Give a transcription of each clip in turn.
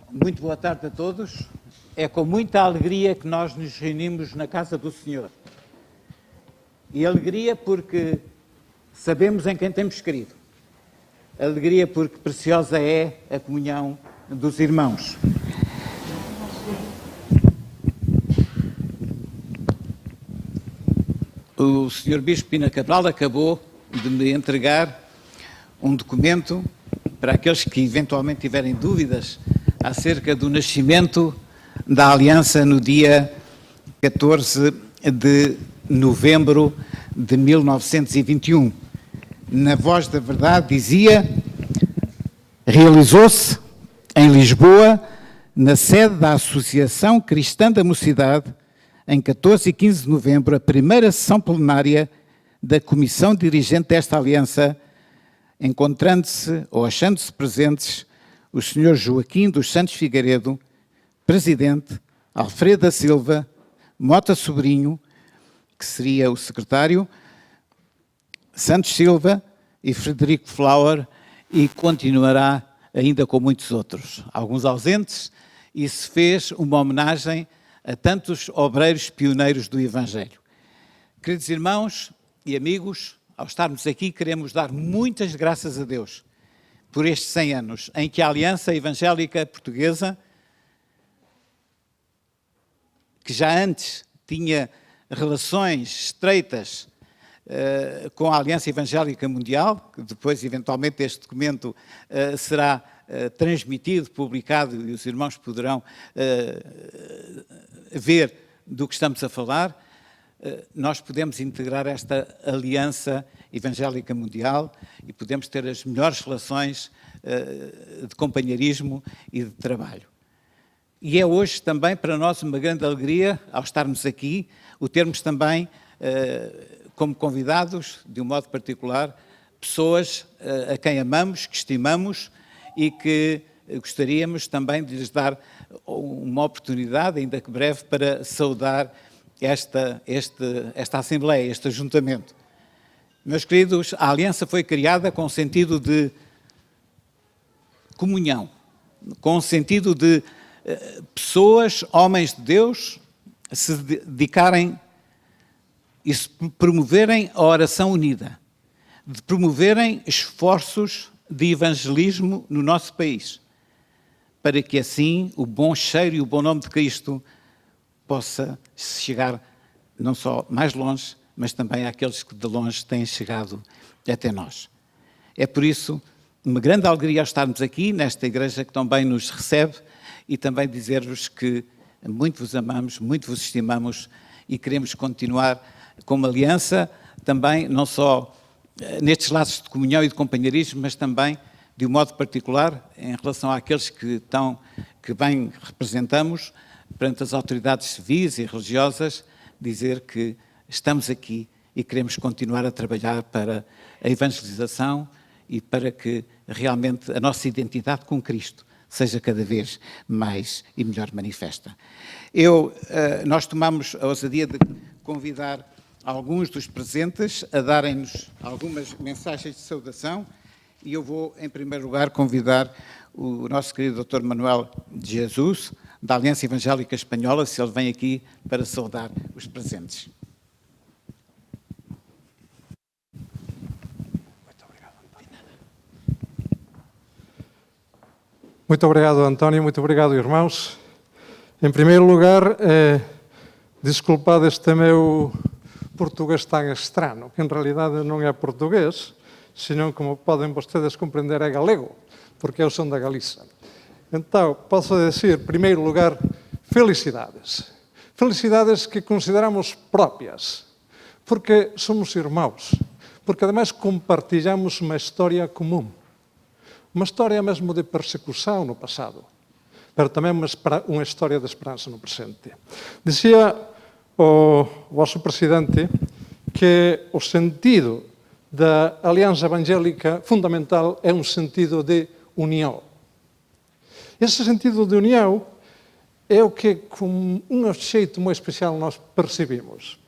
Muito boa tarde a todos. É com muita alegria que nós nos reunimos na casa do Senhor. E alegria porque sabemos em quem temos crido. Alegria porque preciosa é a comunhão dos irmãos. O Sr. Bispo Pina Cabral acabou de me entregar um documento para aqueles que eventualmente tiverem dúvidas acerca do nascimento da Aliança no dia 14 de novembro de 1921. Na Voz da Verdade dizia: realizou-se em Lisboa, na sede da Associação Cristã da Mocidade, em 14 e 15 de novembro, a primeira sessão plenária da Comissão Dirigente desta Aliança, encontrando-se ou achando-se presentes o Sr. Joaquim dos Santos Figueiredo, Presidente, Alfredo da Silva, Mota Sobrinho, que seria o Secretário, Santos Silva e Frederico Flower, e continuará ainda com muitos outros, alguns ausentes, e se fez uma homenagem a tantos obreiros pioneiros do Evangelho. Queridos irmãos e amigos, ao estarmos aqui, queremos dar muitas graças a Deus por estes 100 anos em que a Aliança Evangélica Portuguesa, que já antes tinha relações estreitas com a Aliança Evangélica Mundial, que depois, eventualmente, este documento será transmitido, publicado, e os irmãos poderão ver do que estamos a falar. Nós podemos integrar esta Aliança Evangélica Mundial e podemos ter as melhores relações de companheirismo e de trabalho. E é hoje também para nós uma grande alegria, ao estarmos aqui, o termos também como convidados, de um modo particular, pessoas a quem amamos, que estimamos e que gostaríamos também de lhes dar uma oportunidade, ainda que breve, para saudar esta Assembleia, este ajuntamento. Meus queridos, a Aliança foi criada com o sentido de comunhão, com o sentido de pessoas, homens de Deus, se dedicarem e se promoverem a oração unida, de promoverem esforços de evangelismo no nosso país, para que assim o bom cheiro e o bom nome de Cristo possa chegar não só mais longe, mas também àqueles que de longe têm chegado até nós. É por isso uma grande alegria estarmos aqui, nesta igreja que tão bem nos recebe, e também dizer-vos que muito vos amamos, muito vos estimamos e queremos continuar com uma aliança, também não só nestes laços de comunhão e de companheirismo, mas também, de um modo particular, em relação àqueles que bem representamos, perante as autoridades civis e religiosas, dizer que estamos aqui e queremos continuar a trabalhar para a evangelização e para que realmente a nossa identidade com Cristo seja cada vez mais e melhor manifesta. Nós tomamos a ousadia de convidar alguns dos presentes a darem-nos algumas mensagens de saudação e eu vou, em primeiro lugar, convidar o nosso querido Dr. Manuel de Jesus, da Aliança Evangélica Espanhola, se ele vem aqui para saudar os presentes. Muito obrigado, António. Muito obrigado, irmãos. Em primeiro lugar, desculpad este meu portugués tan estranho, que en realidade non é portugués, senón, como poden vostedes comprender, é galego, porque eu son da Galiza. Então, posso dizer, en primeiro lugar, felicidades. Felicidades que consideramos propias, porque somos irmãos, porque ademais compartilhamos uma história comum. Uma história mesmo de persecução no passado, pero tamén unha história de esperanza no presente. Dicía o vosso presidente que o sentido da alianza evangélica fundamental é un sentido de unión. Ese sentido de unión é o que, con un xeito moi especial, nós percibimos.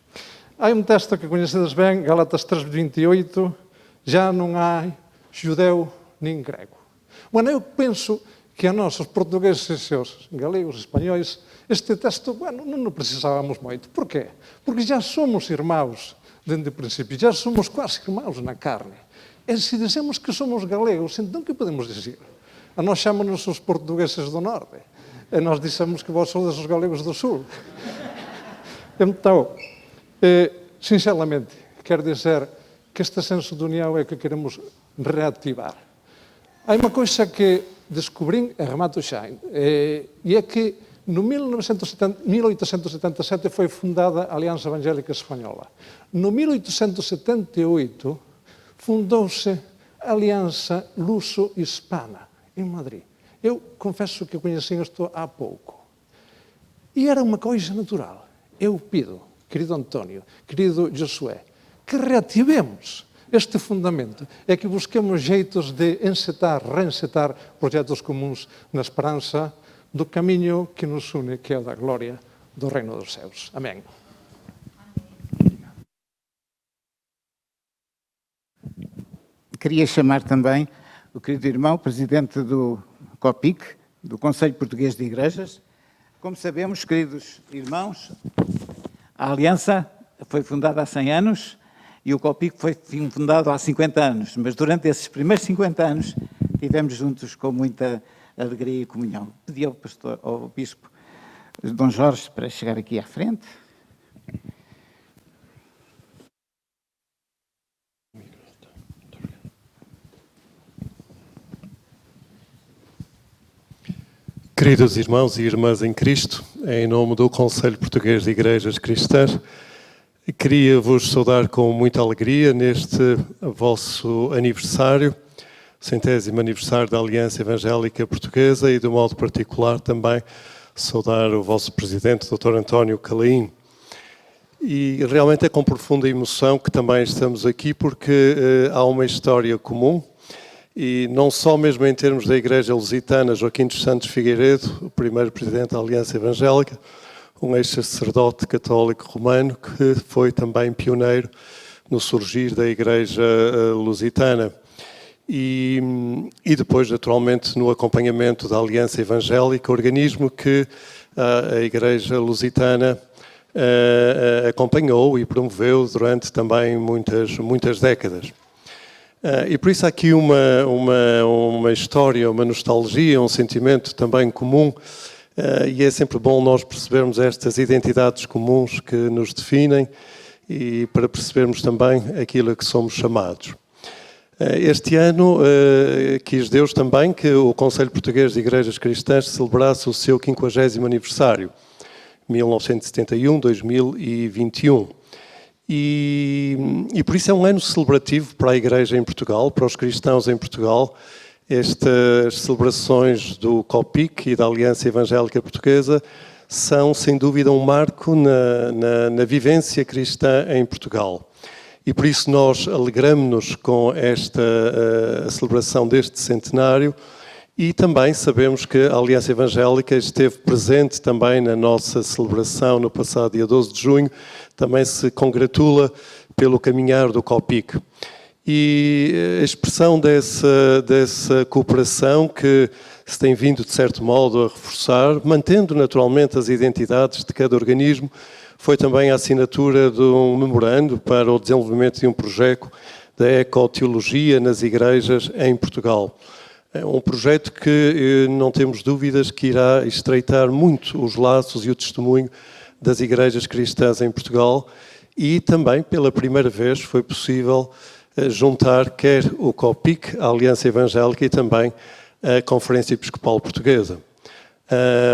Hai un texto que coñecedes ben, Gálatas 3:28, já non hai judeu nin grego. Bueno, eu penso que a nós, os portugueses e os galegos, espanhóis, este texto, bueno, non o precisávamos moito. Por quê? Porque já somos irmãos dende o princípio, já somos quase irmãos na carne. E se dizemos que somos galegos, então que podemos dizer? A nós chamamos os portugueses do norte, e nós dissemos que vós sois os galegos do sul. Então, sinceramente, quero dizer que este senso de união é que queremos reativar. Há uma coisa que descobri, e remato xa, e é que no 1877 foi fundada a Aliança Evangélica Espanhola. No 1878 fundouse a Aliança Luso-Hispana, em Madrid. Eu confesso que conheci isto há pouco. E era uma coisa natural. Eu pido, querido António, querido Josué, que reativemos este fundamento, é que busquemos jeitos de encetar, reencetar projetos comuns na esperança do caminho que nos une, que é o da glória do reino dos céus. Amém. Queria chamar também o querido irmão, presidente do COPIC, do Conselho Português de Igrejas. Como sabemos, queridos irmãos, a Aliança foi fundada há 100 anos, e o COPIC foi fundado há 50 anos, mas durante esses primeiros 50 anos estivemos juntos com muita alegria e comunhão. Pedi ao Bispo Dom Jorge para chegar aqui à frente. Queridos irmãos e irmãs em Cristo, em nome do Conselho Português de Igrejas Cristãs, queria vos saudar com muita alegria neste vosso aniversário, 100º aniversário da Aliança Evangélica Portuguesa, e de modo particular também saudar o vosso presidente, Dr. António Calaim. E realmente é com profunda emoção que também estamos aqui, porque há uma história comum, e não só mesmo em termos da Igreja Lusitana, Joaquim dos Santos Figueiredo, o primeiro presidente da Aliança Evangélica, um ex-sacerdote católico romano que foi também pioneiro no surgir da Igreja Lusitana. E depois, naturalmente, no acompanhamento da Aliança Evangélica, organismo que a Igreja Lusitana acompanhou e promoveu durante também muitas décadas. E por isso há aqui uma história, uma nostalgia, um sentimento também comum. E é sempre bom nós percebermos estas identidades comuns que nos definem e para percebermos também aquilo a que somos chamados. Este ano quis Deus também que o Conselho Português de Igrejas Cristãs celebrasse o seu 50º aniversário, 1971-2021. E por isso é um ano celebrativo para a Igreja em Portugal, para os cristãos em Portugal. Estas celebrações do COPIC e da Aliança Evangélica Portuguesa são, sem dúvida, um marco na vivência cristã em Portugal. E por isso nós alegramos-nos com esta celebração deste centenário e também sabemos que a Aliança Evangélica esteve presente também na nossa celebração no passado dia 12 de junho, também se congratula pelo caminhar do COPIC. E a expressão dessa cooperação que se tem vindo, de certo modo, a reforçar, mantendo naturalmente as identidades de cada organismo, foi também a assinatura de um memorando para o desenvolvimento de um projeto da ecoteologia nas igrejas em Portugal. É um projeto que não temos dúvidas que irá estreitar muito os laços e o testemunho das igrejas cristãs em Portugal, e também, pela primeira vez, foi possível juntar quer o COPIC, a Aliança Evangélica, e também a Conferência Episcopal Portuguesa.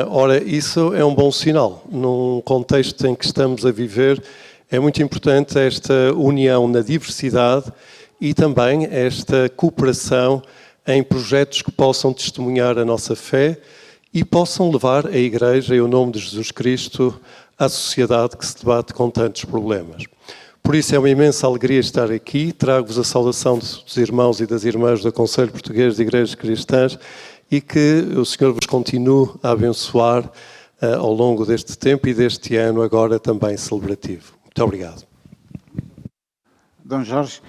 Ora, isso é um bom sinal. Num contexto em que estamos a viver, é muito importante esta união na diversidade e também esta cooperação em projetos que possam testemunhar a nossa fé e possam levar a Igreja e o nome de Jesus Cristo à sociedade que se debate com tantos problemas. Por isso é uma imensa alegria estar aqui. Trago-vos a saudação dos irmãos e das irmãs do Conselho Português de Igrejas Cristãs e que o Senhor vos continue a abençoar ao longo deste tempo e deste ano agora também celebrativo. Muito obrigado. Dom Jorge,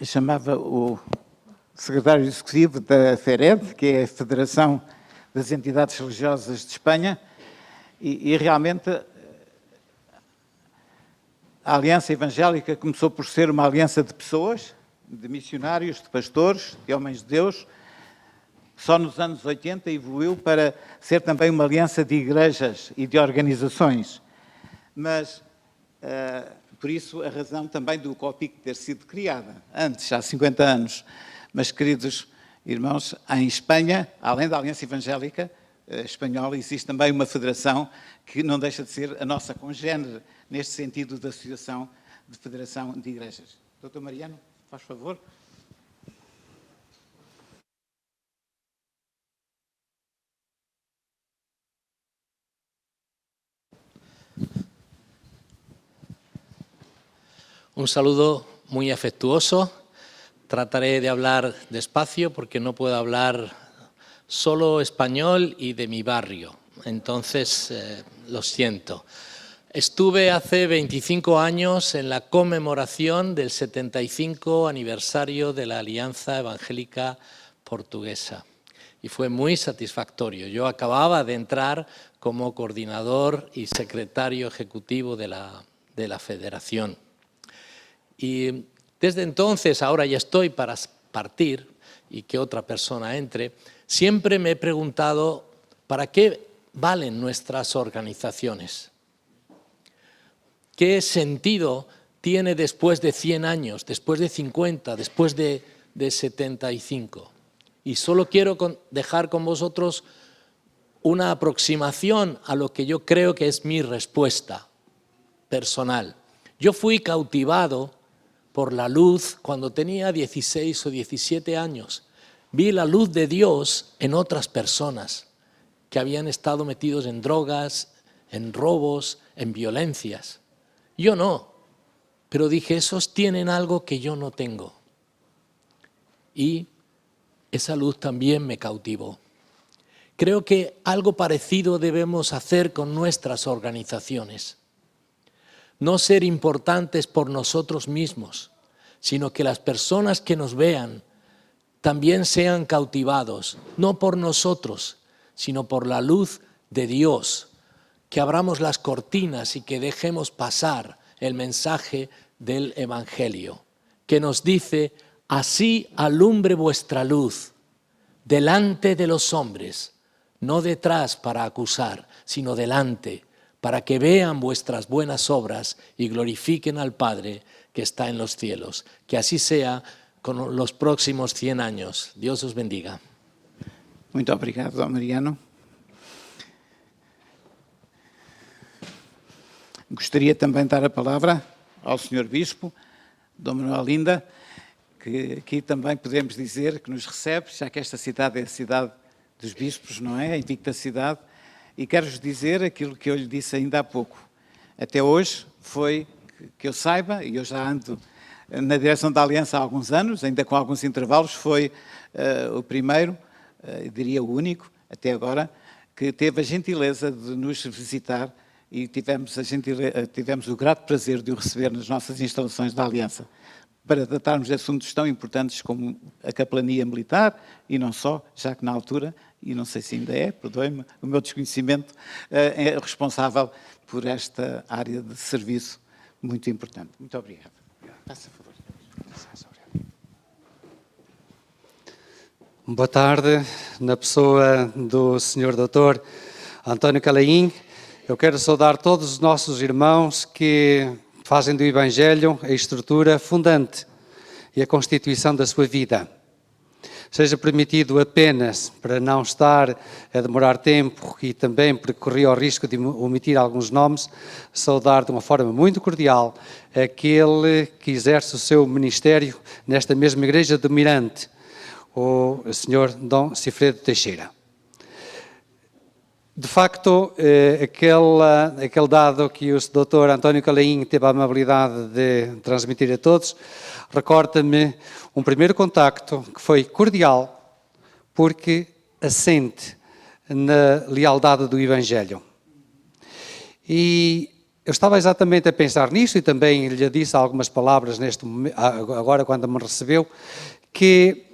chamava o secretário executivo da FERED, que é a Federação das Entidades Religiosas de Espanha, e realmente a Aliança Evangélica começou por ser uma aliança de pessoas, de missionários, de pastores, de homens de Deus. Só nos anos 80 evoluiu para ser também uma aliança de igrejas e de organizações. Mas, por isso, a razão também do COPIC ter sido criada, antes, há 50 anos. Mas, queridos irmãos, em Espanha, além da Aliança Evangélica Espanhola, existe também uma federação que não deixa de ser a nossa congénere, neste sentido da Associação de Federação de Igrejas. Doutor Mariano, faz favor. Un saludo muy afectuoso. Trataré de hablar despacio porque no puedo hablar solo español y de mi barrio. Entonces, lo siento. Estuve hace 25 años en la conmemoración del 75 aniversario de la Alianza Evangélica Portuguesa y fue muy satisfactorio. Yo acababa de entrar como coordinador y secretario ejecutivo de la federación. Y desde entonces, ahora ya estoy para partir y que otra persona entre, siempre me he preguntado ¿para qué valen nuestras organizaciones? ¿Qué sentido tiene después de 100 años, después de 50, después de 75? Y solo quiero dejar con vosotros una aproximación a lo que yo creo que es mi respuesta personal. Yo fui cautivado por la luz cuando tenía 16 o 17 años. Vi la luz de Dios en otras personas que habían estado metidos en drogas, en robos, en violencias. Yo no, pero dije, esos tienen algo que yo no tengo. Y esa luz también me cautivó. Creo que algo parecido debemos hacer con nuestras organizaciones. No ser importantes por nosotros mismos, sino que las personas que nos vean también sean cautivados, no por nosotros, sino por la luz de Dios, que abramos las cortinas y que dejemos pasar el mensaje del Evangelio, que nos dice, así alumbre vuestra luz delante de los hombres, no detrás para acusar, sino delante, para que vean vuestras buenas obras y glorifiquen al Padre que está en los cielos. Que así sea con los próximos 100 años. Dios os bendiga. Muito obrigado, Dom Mariano. Gostaria também de dar a palavra ao Sr. Bispo, Dom Manuel Olinda, que aqui também podemos dizer que nos recebe, já que esta cidade é a cidade dos bispos, não é? A invicta cidade. E quero-vos dizer aquilo que eu lhe disse ainda há pouco. Até hoje foi, que eu saiba, e eu já ando na direção da Aliança há alguns anos, ainda com alguns intervalos, foi o primeiro, diria o único, até agora, que teve a gentileza de nos visitar e tivemos o grato prazer de o receber nas nossas instalações da Aliança, para tratarmos de assuntos tão importantes como a capelania militar, e não só, já que na altura, e não sei se ainda é, perdoe-me, o meu desconhecimento, é responsável por esta área de serviço muito importante. Muito obrigado. Faça favor. Boa tarde, na pessoa do Sr. Dr. António Calaim. Eu quero saudar todos os nossos irmãos que fazem do Evangelho a estrutura fundante e a constituição da sua vida. Seja permitido apenas, para não estar a demorar tempo e também porque corri o risco de omitir alguns nomes, saudar de uma forma muito cordial aquele que exerce o seu ministério nesta mesma igreja do Mirante, o Sr. Dom Cifredo Teixeira. De facto, aquele dado que o Dr. António Calaim teve a amabilidade de transmitir a todos, recorda-me um primeiro contacto que foi cordial, porque assente na lealdade do Evangelho. E eu estava exatamente a pensar nisso e também lhe disse algumas palavras neste momento, agora quando me recebeu, que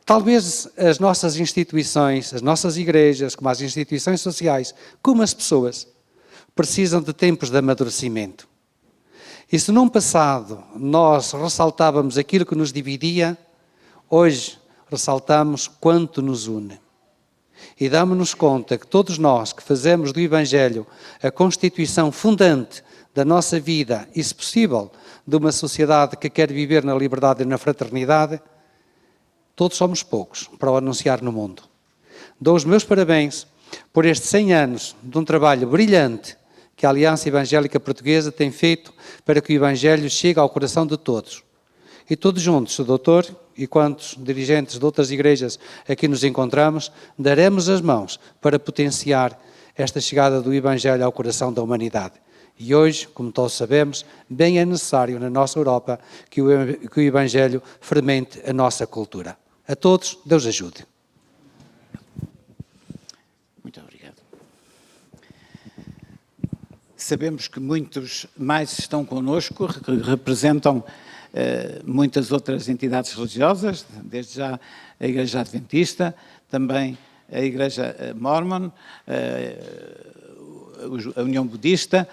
talvez as nossas instituições, as nossas igrejas, como as instituições sociais, como as pessoas, precisam de tempos de amadurecimento. E se num passado nós ressaltávamos aquilo que nos dividia, hoje ressaltamos quanto nos une. E damos-nos conta que todos nós que fazemos do Evangelho a constituição fundante da nossa vida e, se possível, de uma sociedade que quer viver na liberdade e na fraternidade, todos somos poucos para o anunciar no mundo. Dou os meus parabéns por estes 100 anos de um trabalho brilhante que a Aliança Evangélica Portuguesa tem feito para que o Evangelho chegue ao coração de todos. E todos juntos, o doutor e quantos dirigentes de outras igrejas aqui nos encontramos, daremos as mãos para potenciar esta chegada do Evangelho ao coração da humanidade. E hoje, como todos sabemos, bem é necessário na nossa Europa que o Evangelho fermente a nossa cultura. A todos, Deus ajude. Muito obrigado. Sabemos que muitos mais estão connosco, que representam muitas outras entidades religiosas, desde já a Igreja Adventista, também a Igreja Mormon, a União Budista,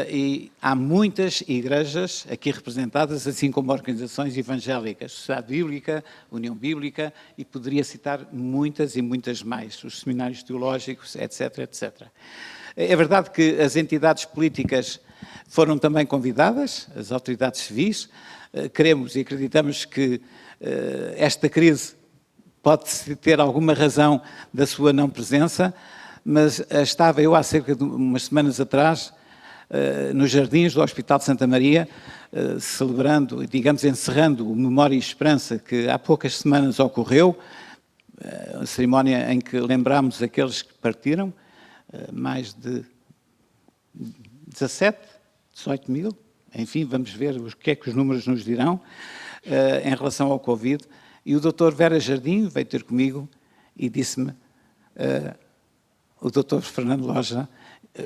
e há muitas igrejas aqui representadas, assim como organizações evangélicas, Sociedade Bíblica, União Bíblica, e poderia citar muitas e muitas mais, os seminários teológicos, etc, etc. É verdade que as entidades políticas foram também convidadas, as autoridades civis. Queremos e acreditamos que esta crise pode ter alguma razão da sua não presença, mas estava eu há cerca de umas semanas atrás nos jardins do Hospital de Santa Maria, celebrando, digamos, encerrando o Memória e Esperança que há poucas semanas ocorreu, a cerimónia em que lembramos aqueles que partiram, mais de 17, 18 mil, enfim, vamos ver o que é que os números nos dirão em relação ao Covid. E o Dr. Vera Jardim veio ter comigo e disse-me, o Dr. Fernando Loja,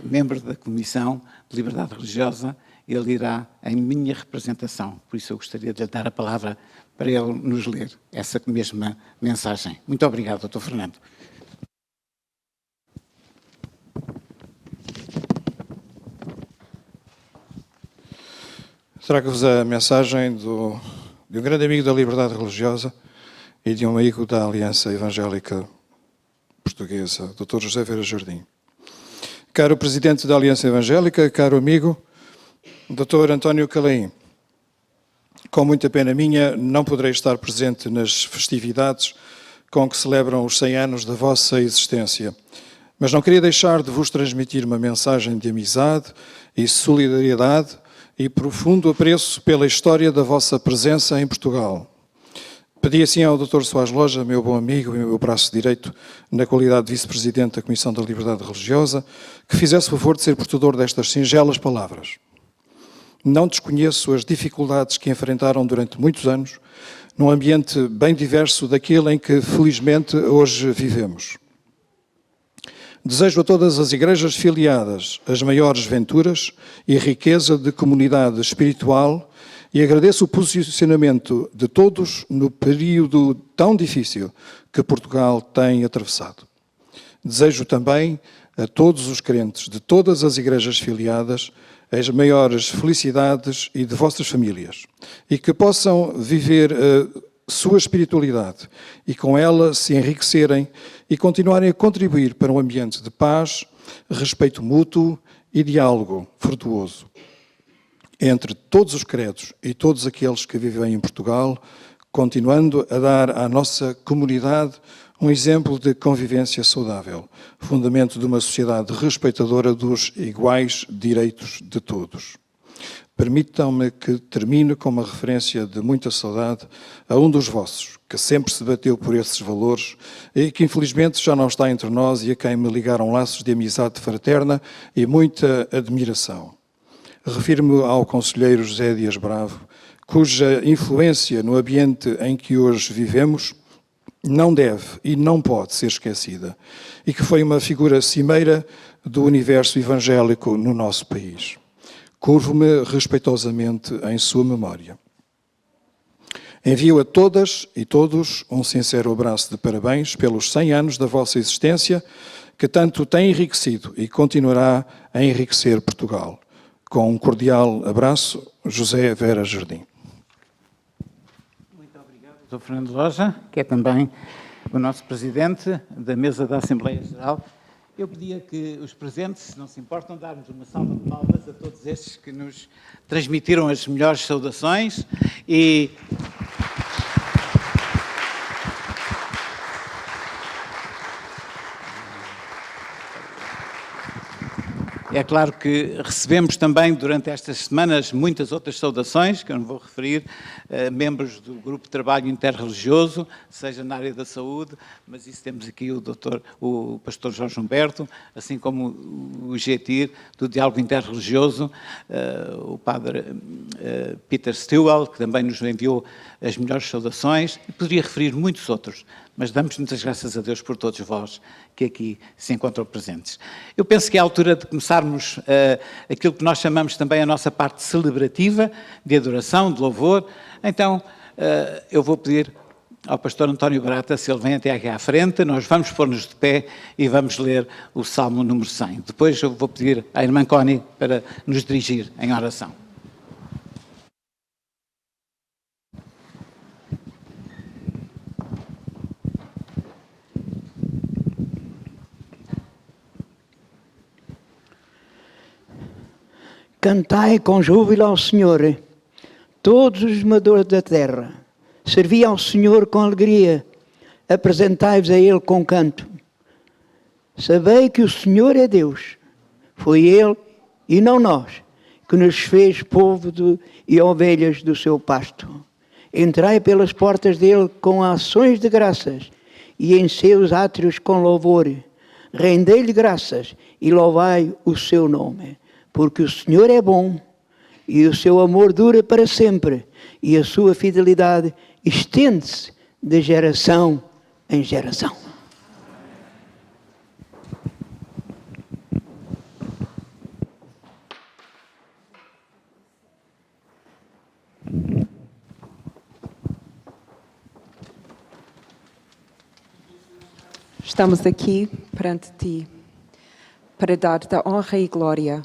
membro da Comissão de Liberdade Religiosa, ele irá em minha representação. Por isso eu gostaria de lhe dar a palavra para ele nos ler essa mesma mensagem. Muito obrigado, Dr. Fernando. Trago-vos a mensagem de um grande amigo da liberdade religiosa e de um amigo da Aliança Evangélica Portuguesa, Dr. José Vera Jardim. Caro Presidente da Aliança Evangélica, caro amigo, Dr. António Calaim, com muita pena minha, não poderei estar presente nas festividades com que celebram os 100 anos da vossa existência, mas não queria deixar de vos transmitir uma mensagem de amizade e solidariedade e profundo apreço pela história da vossa presença em Portugal. Pedi assim ao Dr. Soares Loja, meu bom amigo e meu braço direito, na qualidade de Vice-Presidente da Comissão da Liberdade Religiosa, que fizesse favor de ser portador destas singelas palavras. Não desconheço as dificuldades que enfrentaram durante muitos anos, num ambiente bem diverso daquele em que, felizmente, hoje vivemos. Desejo a todas as igrejas filiadas as maiores venturas e riqueza de comunidade espiritual e agradeço o posicionamento de todos no período tão difícil que Portugal tem atravessado. Desejo também a todos os crentes de todas as igrejas filiadas as maiores felicidades e de vossas famílias e que possam viver sua espiritualidade e com ela se enriquecerem e continuarem a contribuir para um ambiente de paz, respeito mútuo e diálogo virtuoso entre todos os credos e todos aqueles que vivem em Portugal, continuando a dar à nossa comunidade um exemplo de convivência saudável, fundamento de uma sociedade respeitadora dos iguais direitos de todos. Permitam-me que termine com uma referência de muita saudade a um dos vossos, que sempre se bateu por esses valores e que infelizmente já não está entre nós e a quem me ligaram laços de amizade fraterna e muita admiração. Refiro-me ao conselheiro José Dias Bravo, cuja influência no ambiente em que hoje vivemos não deve e não pode ser esquecida e que foi uma figura cimeira do universo evangélico no nosso país. Curvo-me respeitosamente em sua memória. Envio a todas e todos um sincero abraço de parabéns pelos 100 anos da vossa existência, que tanto tem enriquecido e continuará a enriquecer Portugal. Com um cordial abraço, José Vera Jardim. Muito obrigado, Dr. Fernando Loja, que é também o nosso presidente da mesa da Assembleia Geral. Eu pedia que os presentes, se não se importam, darmos uma salva de palmas a todos estes que nos transmitiram as melhores saudações e... É claro que recebemos também durante estas semanas muitas outras saudações, que eu não vou referir, membros do Grupo de Trabalho Interreligioso, seja na área da saúde, mas isso temos aqui o pastor Jorge Humberto, assim como o GETIR, do Diálogo Interreligioso, o padre Peter Stewell, que também nos enviou as melhores saudações, e poderia referir muitos outros, mas damos muitas graças a Deus por todos vós que aqui se encontram presentes. Eu penso que é a altura de começarmos aquilo que nós chamamos também a nossa parte celebrativa, de adoração, de louvor. Então, eu vou pedir ao pastor António Barata, se ele vem até aqui à frente, nós vamos pôr-nos de pé e vamos ler o Salmo número 100. Depois eu vou pedir à irmã Connie para nos dirigir em oração. Cantai com júbilo ao Senhor, todos os moradores da terra. Servi ao Senhor com alegria, apresentai-vos a Ele com canto. Sabei que o Senhor é Deus, foi Ele e não nós, que nos fez povo e ovelhas do seu pasto. Entrai pelas portas dele com ações de graças e em seus átrios com louvor. Rendei-lhe graças e louvai o seu nome. Porque o Senhor é bom, e o seu amor dura para sempre, e a sua fidelidade estende-se de geração em geração. Estamos aqui perante Ti para dar-te a honra e glória.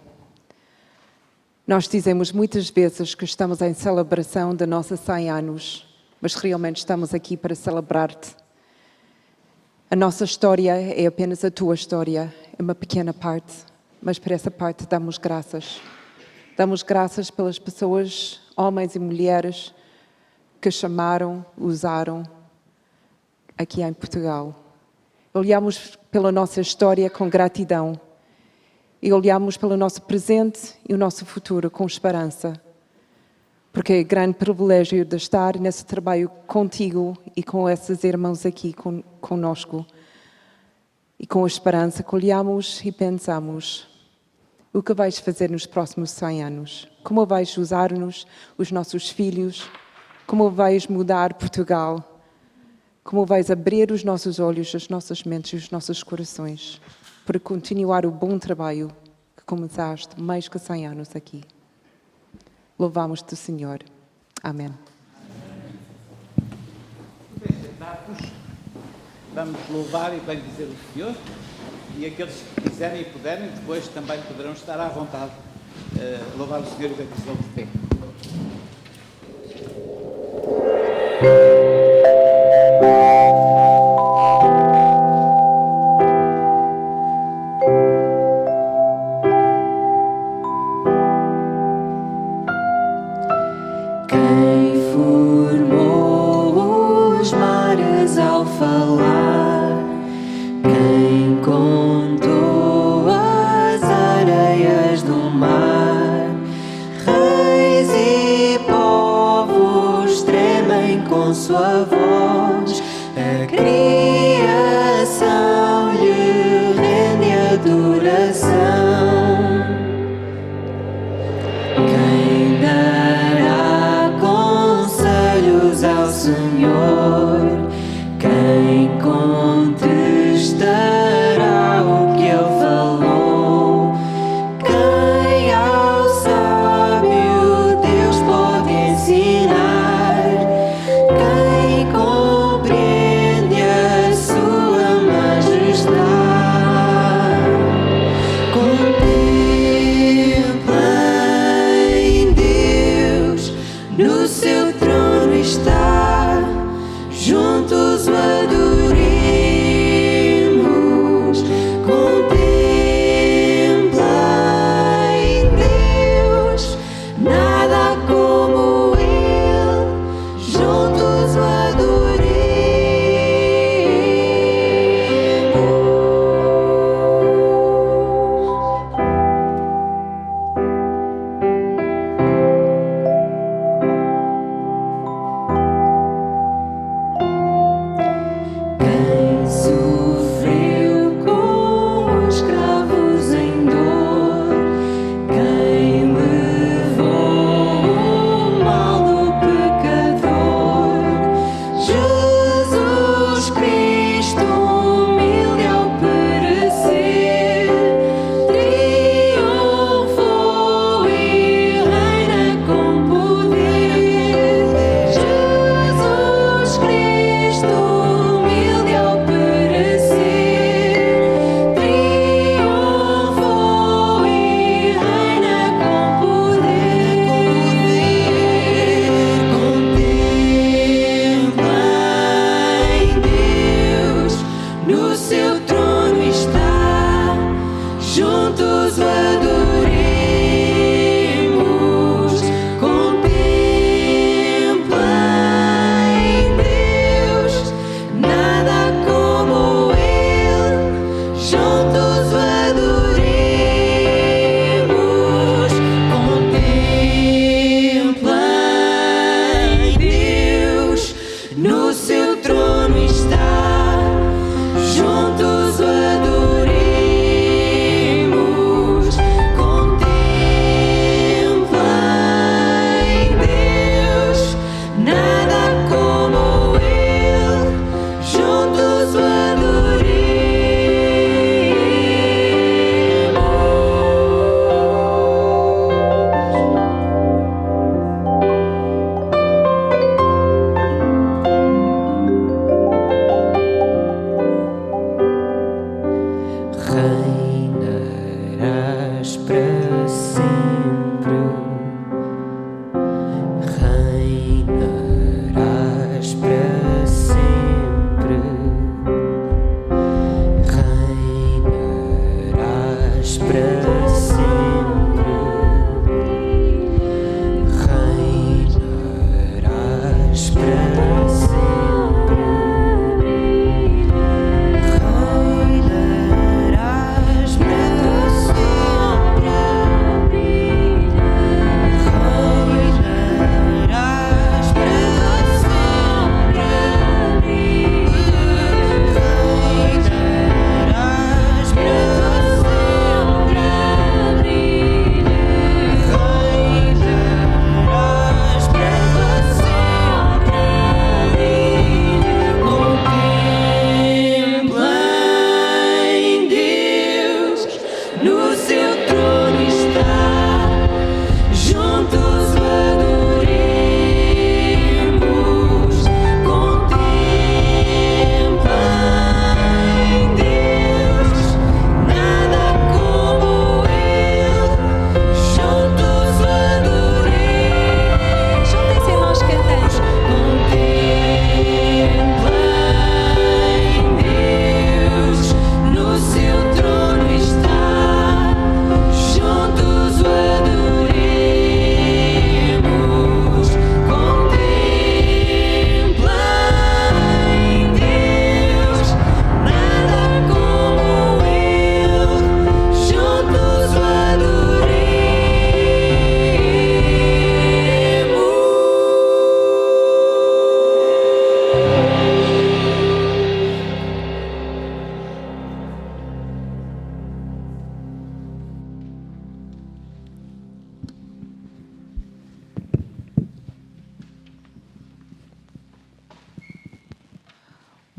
Nós dizemos muitas vezes que estamos em celebração de nossos 100 anos, mas realmente estamos aqui para celebrar-te. A nossa história é apenas a tua história, é uma pequena parte, mas por essa parte damos graças. Damos graças pelas pessoas, homens e mulheres, que chamaram, usaram aqui em Portugal. Olhamos pela nossa história com gratidão. E olhamos pelo nosso presente e o nosso futuro com esperança. Porque é grande privilégio de estar nesse trabalho contigo e com esses irmãos aqui conosco. E com a esperança que olhamos e pensamos: o que vais fazer nos próximos 100 anos? Como vais usar-nos, os nossos filhos? Como vais mudar Portugal? Como vais abrir os nossos olhos, as nossas mentes e os nossos corações? Para continuar o bom trabalho que começaste mais que 100 anos aqui. Louvamos-te, Senhor. Amém. Vamos louvar e bendizer o Senhor, e aqueles que quiserem e puderem, depois também poderão estar à vontade louvar o Senhor e bendizê-lo de pé. Sua voz, a criação lhe rende adoração. Quem dará conselhos ao Senhor? Quem contestará o que Ele falou? Quem ao sábio Deus pode ensinar?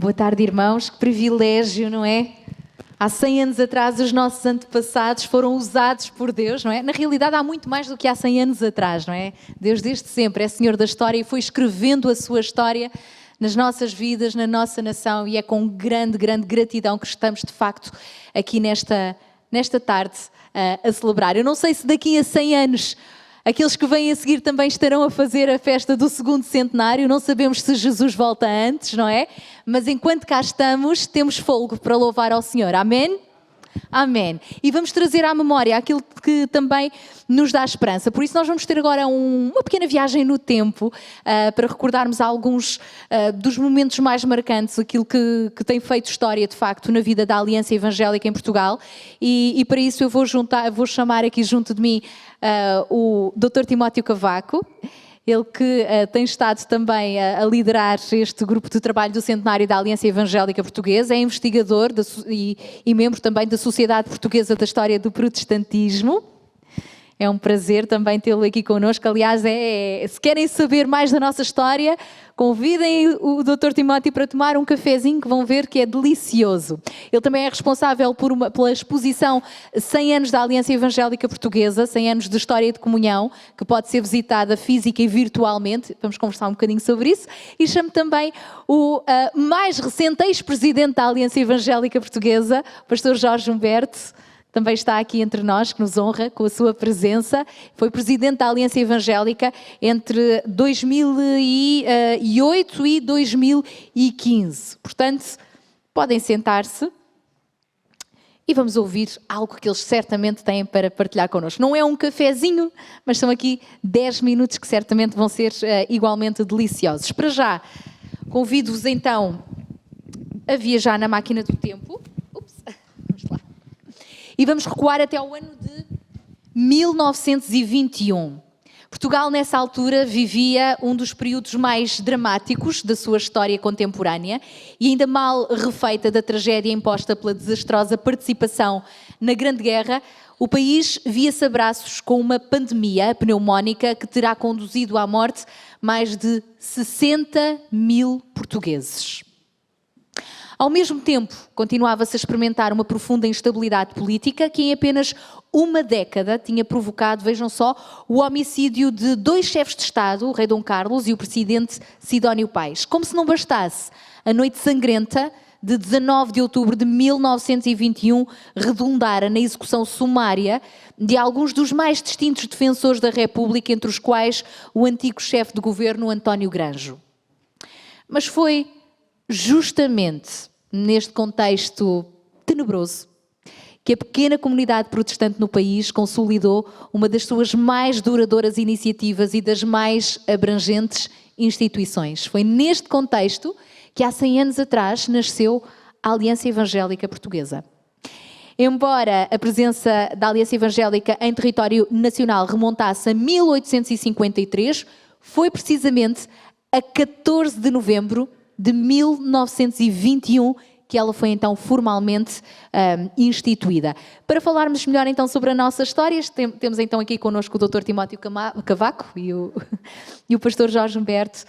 Boa tarde, irmãos. Que privilégio, não é? Há 100 anos atrás, os nossos antepassados foram usados por Deus, não é? Na realidade, há muito mais do que há 100 anos atrás, não é? Deus, desde sempre, é Senhor da história e foi escrevendo a sua história nas nossas vidas, na nossa nação, e é com grande, grande gratidão que estamos, de facto, aqui nesta tarde a celebrar. Eu não sei se daqui a 100 anos aqueles que vêm a seguir também estarão a fazer a festa do 2º centenário. Não sabemos se Jesus volta antes, não é? Mas enquanto cá estamos, temos fôlego para louvar ao Senhor. Amém? Amém. E vamos trazer à memória aquilo que também nos dá esperança. Por isso nós vamos ter agora uma pequena viagem no tempo para recordarmos alguns dos momentos mais marcantes, aquilo que tem feito história de facto na vida da Aliança Evangélica em Portugal. E para isso eu vou chamar aqui junto de mim o Dr. Timóteo Cavaco. Ele que tem estado também a liderar este grupo de trabalho do Centenário da Aliança Evangélica Portuguesa, é investigador e membro também da Sociedade Portuguesa da História do Protestantismo. É um prazer também tê-lo aqui connosco. Aliás, se querem saber mais da nossa história, convidem o Dr. Timóteo para tomar um cafezinho, que vão ver que é delicioso. Ele também é responsável pela exposição 100 anos da Aliança Evangélica Portuguesa, 100 anos de História e de Comunhão, que pode ser visitada física e virtualmente. Vamos conversar um bocadinho sobre isso. E chamo também o mais recente ex-presidente da Aliança Evangélica Portuguesa, o pastor Jorge Humberto. Também está aqui entre nós, que nos honra com a sua presença. Foi presidente da Aliança Evangélica entre 2008 e 2015. Portanto, podem sentar-se e vamos ouvir algo que eles certamente têm para partilhar connosco. Não é um cafezinho, mas são aqui 10 minutos que certamente vão ser igualmente deliciosos. Para já, convido-vos então a viajar na máquina do tempo. Vamos lá. E vamos recuar até ao ano de 1921. Portugal, nessa altura, vivia um dos períodos mais dramáticos da sua história contemporânea e ainda mal refeita da tragédia imposta pela desastrosa participação na Grande Guerra, o país via-se a braços com uma pandemia pneumónica que terá conduzido à morte mais de 60 mil portugueses. Ao mesmo tempo, continuava-se a experimentar uma profunda instabilidade política que em apenas uma década tinha provocado, vejam só, o homicídio de 2 chefes de Estado, o rei Dom Carlos e o presidente Sidónio Pais. Como se não bastasse, a noite sangrenta de 19 de outubro de 1921 redundara na execução sumária de alguns dos mais distintos defensores da República, entre os quais o antigo chefe de governo António Granjo. Mas foi justamente neste contexto tenebroso que a pequena comunidade protestante no país consolidou uma das suas mais duradouras iniciativas e das mais abrangentes instituições. Foi neste contexto que há 100 anos atrás nasceu a Aliança Evangélica Portuguesa. Embora a presença da Aliança Evangélica em território nacional remontasse a 1853, foi precisamente a 14 de novembro de 1921 que ela foi então formalmente instituída. Para falarmos melhor então sobre a nossa história, temos então aqui connosco o Dr. Timóteo Cavaco e o pastor Jorge Humberto.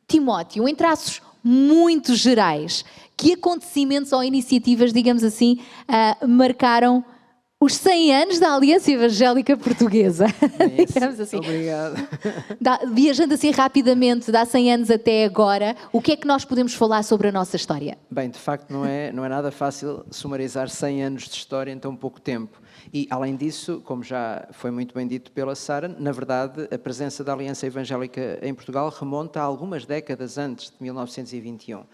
Timóteo, em traços muito gerais, que acontecimentos ou iniciativas, digamos assim, marcaram os 100 anos da Aliança Evangélica Portuguesa? Digamos assim. Obrigado. Viajando assim rapidamente, de há 100 anos até agora, o que é que nós podemos falar sobre a nossa história? Bem, de facto não é nada fácil sumarizar 100 anos de história em tão pouco tempo. E, além disso, como já foi muito bem dito pela Sara, na verdade, a presença da Aliança Evangélica em Portugal remonta a algumas décadas antes de 1921.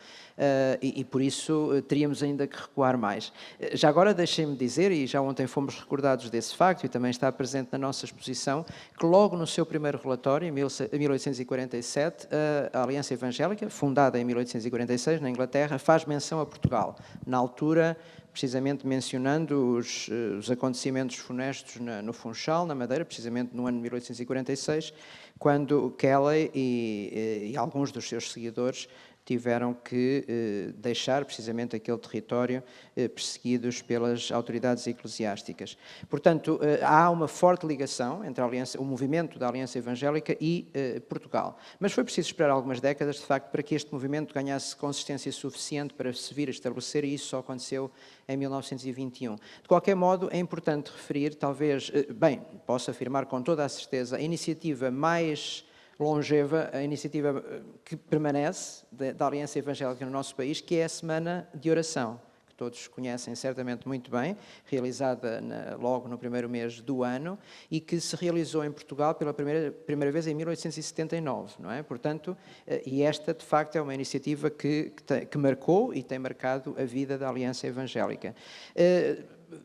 E por isso teríamos ainda que recuar mais. Já agora deixem-me dizer, e já ontem fomos recordados desse facto, e também está presente na nossa exposição, que logo no seu primeiro relatório, em 1847, a Aliança Evangélica, fundada em 1846 na Inglaterra, faz menção a Portugal. Na altura, precisamente mencionando os acontecimentos funestos no Funchal, na Madeira, precisamente no ano de 1846, quando Kelly e alguns dos seus seguidores tiveram que deixar precisamente aquele território perseguidos pelas autoridades eclesiásticas. Portanto, há uma forte ligação entre o movimento da Aliança Evangélica e Portugal. Mas foi preciso esperar algumas décadas, de facto, para que este movimento ganhasse consistência suficiente para se vir a estabelecer, e isso só aconteceu em 1921. De qualquer modo, é importante referir, talvez, posso afirmar com toda a certeza, a iniciativa mais longeva, a iniciativa que permanece da Aliança Evangélica no nosso país, que é a Semana de Oração, que todos conhecem certamente muito bem, realizada logo no primeiro mês do ano, e que se realizou em Portugal pela primeira vez em 1879, não é? Portanto, e esta, de facto, é uma iniciativa que marcou e tem marcado a vida da Aliança Evangélica.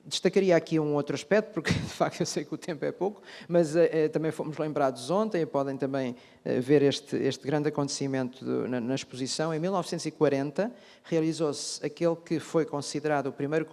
Destacaria aqui um outro aspecto, porque de facto eu sei que o tempo é pouco, mas também fomos lembrados ontem, podem também ver este grande acontecimento na exposição. Em 1940 realizou-se aquele que foi considerado o primeiro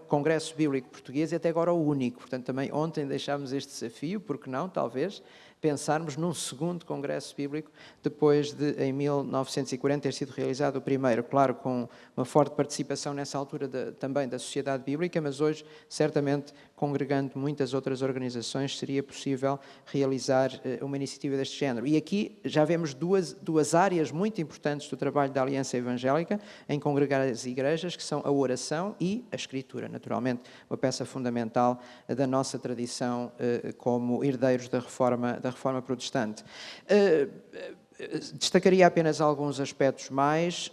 Congresso Bíblico Português e até agora o único. Portanto, também ontem deixámos este desafio, porque não, talvez, pensarmos num segundo Congresso Bíblico, depois de, em 1940, ter sido realizado o primeiro, claro, com uma forte participação nessa altura também da sociedade bíblica, mas hoje, certamente, congregando muitas outras organizações, seria possível realizar uma iniciativa deste género. E aqui já vemos duas áreas muito importantes do trabalho da Aliança Evangélica em congregar as igrejas, que são a oração e a escritura, naturalmente, uma peça fundamental da nossa tradição como herdeiros da Reforma Protestante. Destacaria apenas alguns aspectos mais.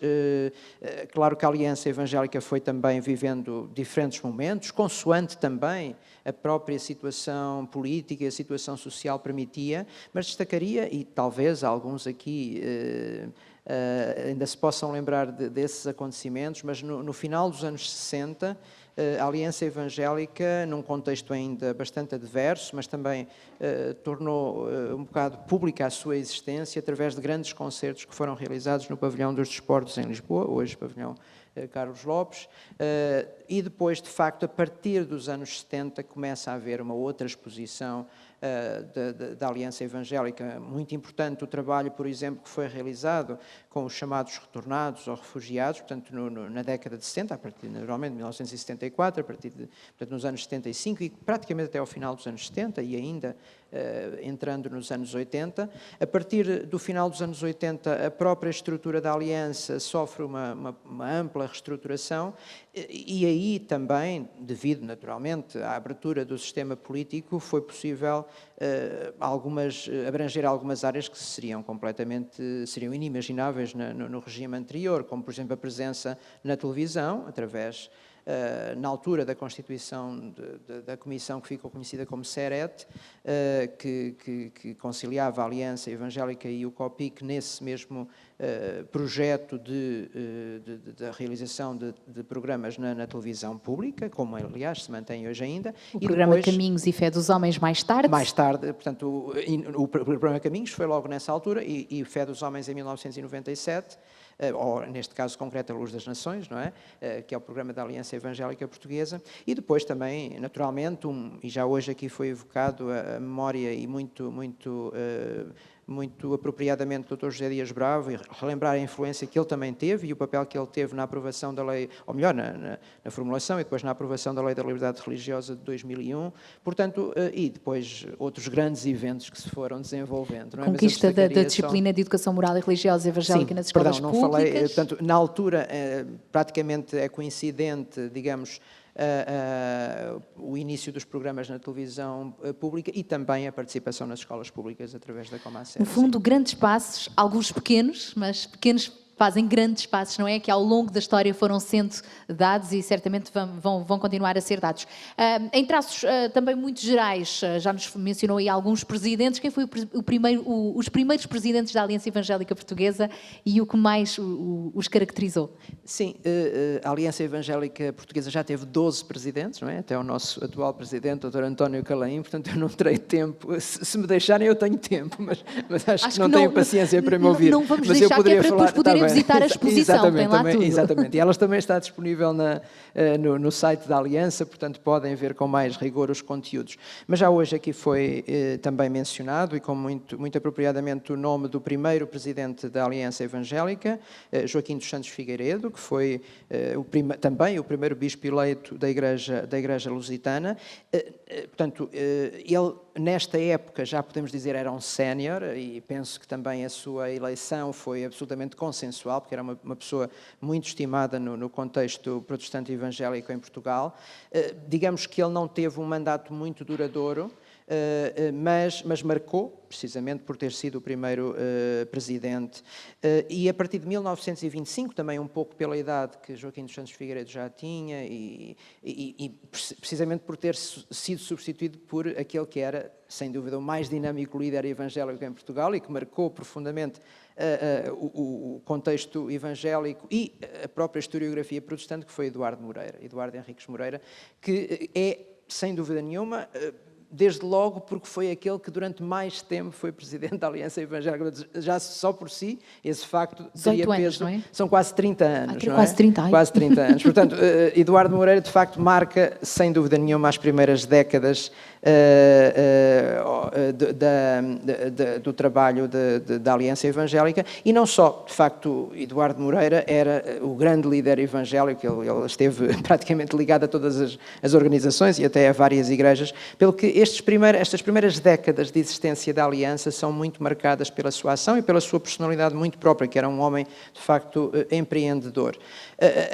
Claro que a Aliança Evangélica foi também vivendo diferentes momentos, consoante também a própria situação política e a situação social permitia, mas destacaria, e talvez alguns aqui ainda se possam lembrar desses acontecimentos, mas no final dos anos 60, a Aliança Evangélica, num contexto ainda bastante adverso, mas também tornou um bocado pública a sua existência através de grandes concertos que foram realizados no Pavilhão dos Desportos em Lisboa, hoje Pavilhão Carlos Lopes, e depois, de facto, a partir dos anos 70, começa a haver uma outra exposição da Aliança Evangélica. Muito importante o trabalho, por exemplo, que foi realizado com os chamados retornados ou refugiados, portanto, na década de 60, a partir, naturalmente, de 1974, portanto, nos anos 75 e praticamente até ao final dos anos 70 e ainda entrando nos anos 80. A partir do final dos anos 80, a própria estrutura da Aliança sofre uma ampla reestruturação e aí também, devido naturalmente à abertura do sistema político, foi possível abranger algumas áreas que seriam inimagináveis no regime anterior, como por exemplo a presença na televisão, através na altura da constituição da comissão que ficou conhecida como CERET, que conciliava a Aliança Evangélica e o COPIC nesse mesmo projeto da realização de programas na televisão pública, como aliás se mantém hoje ainda. O programa Caminhos e Fé dos Homens mais tarde? Mais tarde, portanto, o programa Caminhos foi logo nessa altura e Fé dos Homens em 1997, ou neste caso concreto a Luz das Nações, não é? Que é o programa da Aliança Evangélica Portuguesa, e depois também, naturalmente, e já hoje aqui foi evocado a memória e muito apropriadamente do Dr. José Dias Bravo, e relembrar a influência que ele também teve e o papel que ele teve na aprovação da lei, ou melhor, na formulação e depois na aprovação da Lei da Liberdade Religiosa de 2001, portanto, e depois outros grandes eventos que se foram desenvolvendo. Não é? Conquista da disciplina de Educação Moral e Religiosa Evangélica nas escolas públicas. Portanto, na altura, praticamente é coincidente, digamos, o início dos programas na televisão pública e também a participação nas escolas públicas através da Comacef. No fundo, grandes passos, alguns pequenos, mas pequenos fazem grandes passos, não é? Que ao longo da história foram sendo dados e certamente vão continuar a ser dados. Em traços também muito gerais, já nos mencionou aí alguns presidentes. Quem foi os primeiros presidentes da Aliança Evangélica Portuguesa e o que mais os caracterizou? Sim, a Aliança Evangélica Portuguesa já teve 12 presidentes, não é? Até o nosso atual presidente, o Dr. António Calaim, portanto eu não terei tempo. Se me deixarem eu tenho tempo, mas acho que não tenho paciência para me ouvir. Não vamos mas deixar, eu poderia que é para falar, depois poderem visitar a exposição, tem lá tudo. Exatamente, e elas também está disponível no site da Aliança, portanto podem ver com mais rigor os conteúdos. Mas já hoje aqui foi também mencionado, e com muito apropriadamente, o nome do primeiro presidente da Aliança Evangélica, Joaquim dos Santos Figueiredo, que foi também o primeiro bispo eleito da Igreja Lusitana. Portanto, ele, nesta época, já podemos dizer, era um sénior, e penso que também a sua eleição foi absolutamente consensual, porque era uma pessoa muito estimada no contexto protestante evangélico em Portugal. Digamos que ele não teve um mandato muito duradouro, mas marcou, precisamente por ter sido o primeiro presidente. E a partir de 1925, também um pouco pela idade que Joaquim dos Santos Figueiredo já tinha, e precisamente por ter sido substituído por aquele que era, sem dúvida, o mais dinâmico líder evangélico em Portugal e que marcou profundamente o contexto evangélico e a própria historiografia protestante, que foi Eduardo Henriques Moreira, que é, sem dúvida nenhuma, desde logo porque foi aquele que durante mais tempo foi presidente da Aliança Evangélica. Já só por si, esse facto teria peso. Não é? São quase 30 anos, não é? Quase 30 anos. Quase 30 anos. Portanto, Eduardo Moreira, de facto, marca, sem dúvida nenhuma, as primeiras décadas do trabalho da Aliança Evangélica, e não só, de facto, Eduardo Moreira era o grande líder evangélico, ele esteve praticamente ligado a todas as organizações e até a várias igrejas, pelo que estas primeiras décadas de existência da Aliança são muito marcadas pela sua ação e pela sua personalidade muito própria, que era um homem, de facto, empreendedor.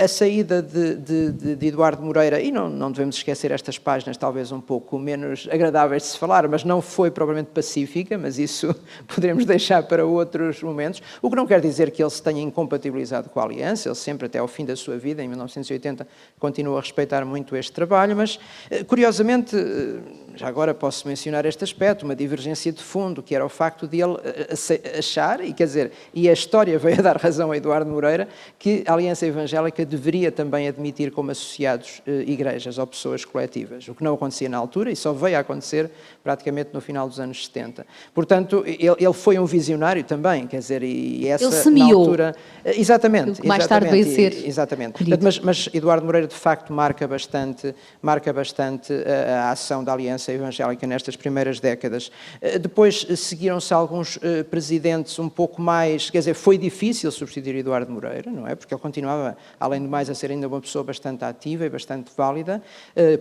A saída de Eduardo Moreira, e não devemos esquecer estas páginas talvez um pouco menos agradáveis de se falar, mas não foi propriamente pacífica, mas isso poderemos deixar para outros momentos, o que não quer dizer que ele se tenha incompatibilizado com a Aliança. Ele sempre, até ao fim da sua vida, em 1980, continuou a respeitar muito este trabalho, mas, curiosamente, já agora posso mencionar este aspecto, uma divergência de fundo, que era o facto de ele achar, e a história veio a dar razão a Eduardo Moreira, que a Aliança Evangélica deveria também admitir como associados igrejas ou pessoas coletivas, o que não acontecia na altura e só veio a acontecer praticamente no final dos anos 70. Portanto, ele foi um visionário também, e essa, ele semeou. Na altura... Exatamente. O que mais tarde veio ser. Exatamente. Mas Eduardo Moreira, de facto, marca bastante a ação da Aliança Evangélica nestas primeiras décadas. Depois seguiram-se alguns presidentes um pouco mais... foi difícil substituir Eduardo Moreira, não é? Porque ele continuava, além do mais, a ser ainda uma pessoa bastante ativa e bastante válida.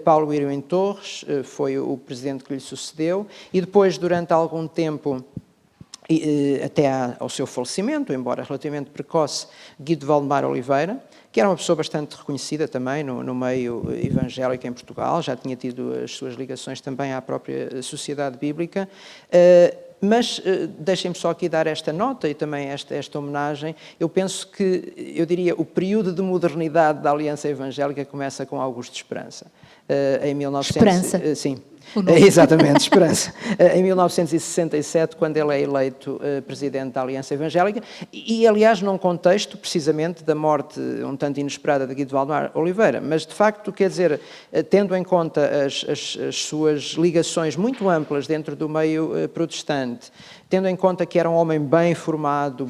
Paulo Irwin Torres foi o presidente que lhe sucedeu, e depois, durante algum tempo, até ao seu falecimento, embora relativamente precoce, Guido Valdemar Oliveira, que era uma pessoa bastante reconhecida também no meio evangélico em Portugal, já tinha tido as suas ligações também à própria sociedade bíblica. Mas deixem-me só aqui dar esta nota e também esta homenagem. Eu penso que, eu diria, o período de modernidade da Aliança Evangélica começa com Augusto Esperança. Em 1900, Esperança. Sim. Exatamente, Esperança. Em 1967, quando ele é eleito presidente da Aliança Evangélica, e aliás num contexto precisamente da morte um tanto inesperada de Guido Valdemar Oliveira, mas de facto, tendo em conta as suas ligações muito amplas dentro do meio protestante, tendo em conta que era um homem bem formado,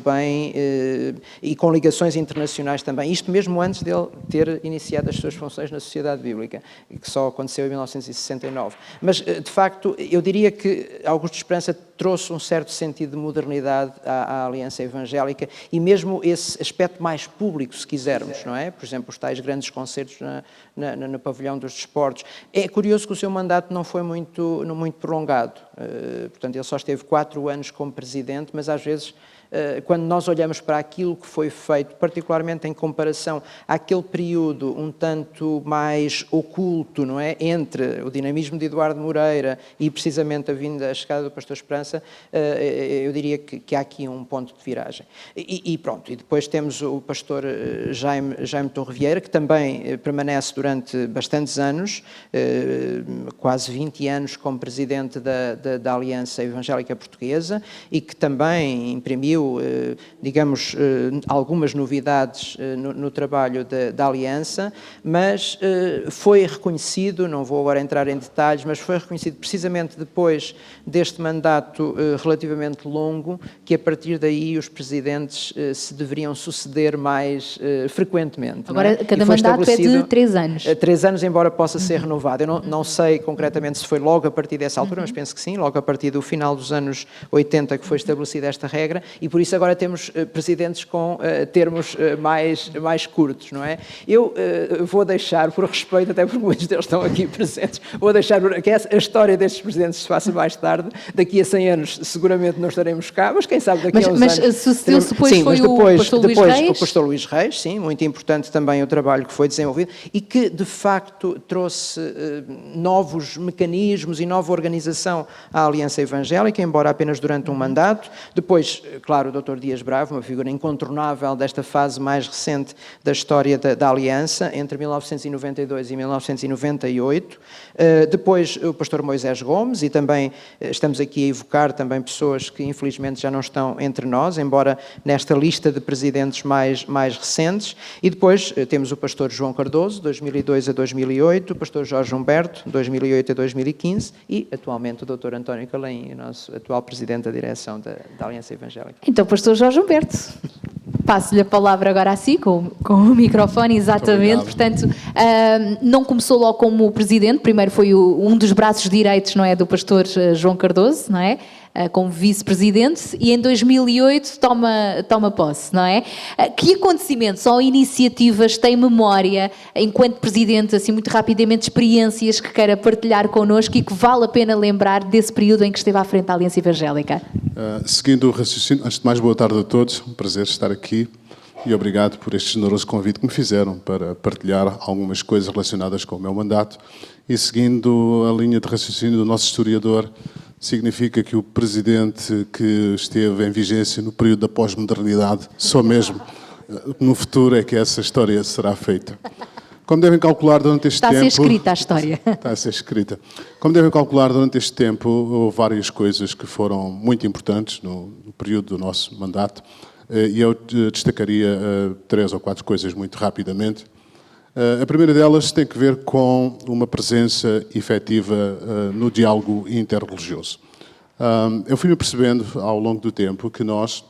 e com ligações internacionais também, isto mesmo antes dele ter iniciado as suas funções na Sociedade Bíblica, que só aconteceu em 1969. Mas, de facto, eu diria que Augusto Esperança trouxe um certo sentido de modernidade à Aliança Evangélica, e mesmo esse aspecto mais público, se quisermos, não é? Por exemplo, os tais grandes concertos no pavilhão dos desportos. É curioso que o seu mandato não foi muito prolongado. Portanto, ele só esteve 4 anos como presidente, mas às vezes, quando nós olhamos para aquilo que foi feito, particularmente em comparação àquele período um tanto mais oculto, não é? Entre o dinamismo de Eduardo Moreira e precisamente a chegada do pastor Esperança, eu diria que há aqui um ponto de viragem. E pronto, e depois temos o pastor Jaime Torre Vieira, que também permanece durante bastantes anos, quase 20 anos como presidente da Aliança Evangélica Portuguesa, e que também imprimiu introduziu, digamos, algumas novidades no trabalho da Aliança, mas foi reconhecido, não vou agora entrar em detalhes, mas foi reconhecido precisamente depois deste mandato relativamente longo, que a partir daí os presidentes se deveriam suceder mais frequentemente. Agora, cada mandato é de 3 anos. 3 anos, embora possa ser renovado. Eu não sei concretamente se foi logo a partir dessa altura, mas penso que sim, logo a partir do final dos anos 80 que foi estabelecida esta regra, e por isso agora temos presidentes com termos mais curtos, não é? Eu vou deixar, por respeito, até porque muitos deles estão aqui presentes, vou deixar que a história destes presidentes se faça mais tarde. Daqui a 100 anos seguramente não estaremos cá, mas quem sabe daqui a uns anos... Mas sucedeu-se depois sim, foi o pastor Luís Reis? O pastor Luís Reis, sim, muito importante também o trabalho que foi desenvolvido e que, de facto, trouxe novos mecanismos e nova organização à Aliança Evangélica, embora apenas durante um mandato. Depois, claro, o Dr. Dias Bravo, uma figura incontornável desta fase mais recente da história da Aliança, entre 1992 e 1998. Depois, o pastor Moisés Gomes, e também estamos aqui a evocar também pessoas que infelizmente já não estão entre nós, embora nesta lista de presidentes mais recentes. E depois temos o pastor João Cardoso, 2002 a 2008, o pastor Jorge Humberto, 2008 a 2015, e atualmente o Dr. António Calaim, o nosso atual presidente da direção da Aliança Evangélica. Então, pastor Jorge Humberto, passo-lhe a palavra agora a si, com o microfone, exatamente. Portanto, não começou logo como presidente, primeiro foi um dos braços direitos, não é, do pastor João Cardoso, não é? Como vice-presidente, e em 2008 toma posse, não é? Que acontecimentos ou iniciativas tem memória, enquanto presidente, assim muito rapidamente, experiências que queira partilhar connosco e que vale a pena lembrar desse período em que esteve à frente da Aliança Evangélica? Seguindo o raciocínio, antes de mais, boa tarde a todos, um prazer estar aqui e obrigado por este generoso convite que me fizeram para partilhar algumas coisas relacionadas com o meu mandato. E seguindo a linha de raciocínio do nosso historiador, significa que o presidente que esteve em vigência no período da pós-modernidade, só mesmo no futuro é que essa história será feita. Como devem calcular, durante este tempo... Está a ser escrita a história. Está a ser escrita. Como devem calcular, durante este tempo, houve várias coisas que foram muito importantes no período do nosso mandato, e eu destacaria 3 ou 4 coisas muito rapidamente. A primeira delas tem que ver com uma presença efetiva no diálogo interreligioso. Eu fui-me percebendo ao longo do tempo que nós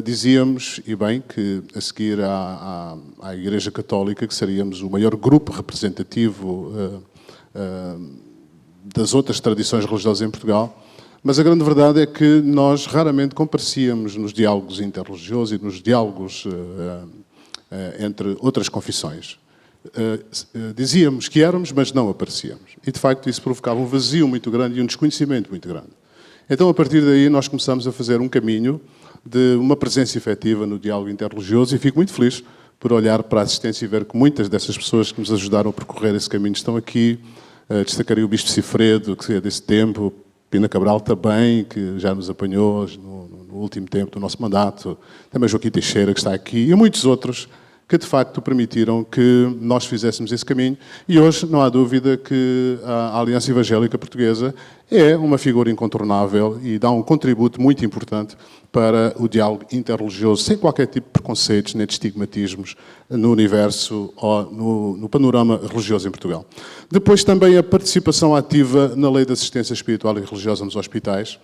dizíamos, e bem, que a seguir à Igreja Católica, que seríamos o maior grupo representativo das outras tradições religiosas em Portugal, mas a grande verdade é que nós raramente comparecíamos nos diálogos interreligiosos e nos diálogos entre outras confissões. Dizíamos que éramos, mas não aparecíamos. E, de facto, isso provocava um vazio muito grande e um desconhecimento muito grande. Então, a partir daí, nós começamos a fazer um caminho de uma presença efetiva no diálogo interreligioso e fico muito feliz por olhar para a assistência e ver que muitas dessas pessoas que nos ajudaram a percorrer esse caminho estão aqui. Destacaria o Bispo Cifredo, que é desse tempo, Pina Cabral também, que já nos apanhou no último tempo do nosso mandato, também Joaquim Teixeira, que está aqui, e muitos outros que de facto permitiram que nós fizéssemos esse caminho. E hoje não há dúvida que a Aliança Evangélica Portuguesa é uma figura incontornável e dá um contributo muito importante para o diálogo interreligioso, sem qualquer tipo de preconceitos nem de estigmatismos no universo ou no panorama religioso em Portugal. Depois também a participação ativa na Lei de Assistência Espiritual e Religiosa nos hospitais,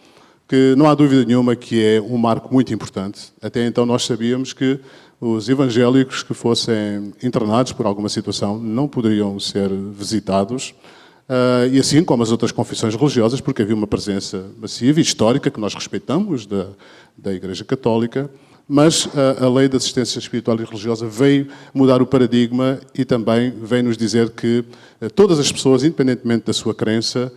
que não há dúvida nenhuma que é um marco muito importante. Até então nós sabíamos que os evangélicos que fossem internados por alguma situação não poderiam ser visitados, e assim como as outras confissões religiosas, porque havia uma presença massiva e histórica que nós respeitamos da Igreja Católica, mas a Lei de Assistência Espiritual e Religiosa veio mudar o paradigma e também veio nos dizer que todas as pessoas, independentemente da sua crença,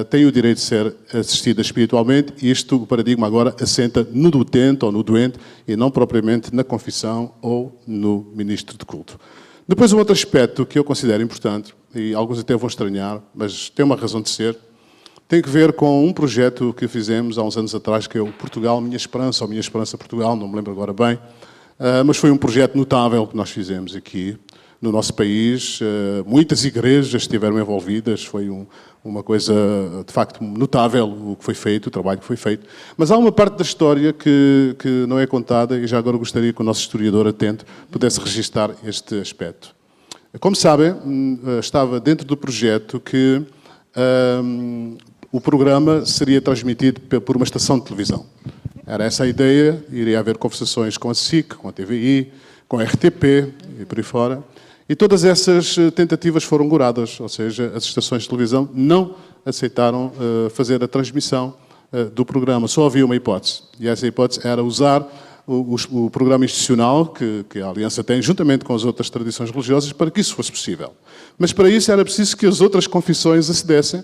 têm o direito de ser assistidas espiritualmente, e o paradigma agora assenta no utente ou no doente e não propriamente na confissão ou no ministro de culto. Depois, um outro aspecto que eu considero importante, e alguns até vão estranhar, mas tem uma razão de ser, tem que ver com um projeto que fizemos há uns anos atrás, que é o Portugal Minha Esperança, ou Minha Esperança Portugal, não me lembro agora bem, mas foi um projeto notável que nós fizemos aqui, no nosso país. Muitas igrejas estiveram envolvidas, foi uma coisa de facto notável o que foi feito, o trabalho que foi feito. Mas há uma parte da história que não é contada e já agora gostaria que o nosso historiador atento pudesse registar este aspecto. Como sabem, estava dentro do projeto que o programa seria transmitido por uma estação de televisão. Era essa a ideia, iria haver conversações com a SIC, com a TVI, com a RTP e por aí fora. E todas essas tentativas foram goradas, ou seja, as estações de televisão não aceitaram fazer a transmissão do programa. Só havia uma hipótese, e essa hipótese era usar o programa institucional que a Aliança tem, juntamente com as outras tradições religiosas, para que isso fosse possível. Mas para isso era preciso que as outras confissões acedessem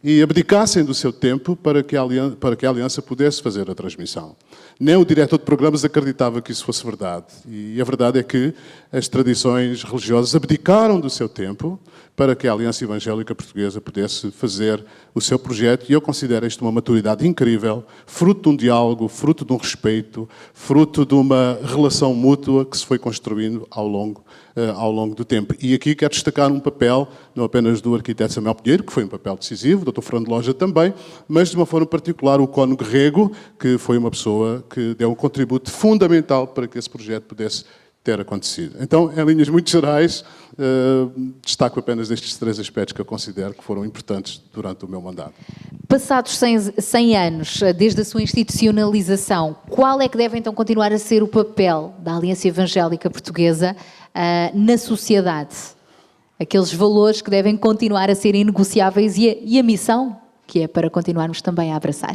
e abdicassem do seu tempo para que a Aliança pudesse fazer a transmissão. Nem o diretor de programas acreditava que isso fosse verdade. E a verdade é que as tradições religiosas abdicaram do seu tempo para que a Aliança Evangélica Portuguesa pudesse fazer o seu projeto. E eu considero isto uma maturidade incrível, fruto de um diálogo, fruto de um respeito, fruto de uma relação mútua que se foi construindo ao longo do tempo. E aqui quero destacar um papel, não apenas do arquiteto Samuel Pinheiro, que foi um papel decisivo, do Dr. Fernando Loja também, mas de uma forma particular o Cônego Rego, que foi uma pessoa que deu um contributo fundamental para que esse projeto pudesse ter acontecido. Então, em linhas muito gerais, destaco apenas estes 3 aspectos que eu considero que foram importantes durante o meu mandato. Passados 100 anos, desde a sua institucionalização, qual é que deve então continuar a ser o papel da Aliança Evangélica Portuguesa na sociedade? Aqueles valores que devem continuar a ser inegociáveis e a missão que é para continuarmos também a abraçar.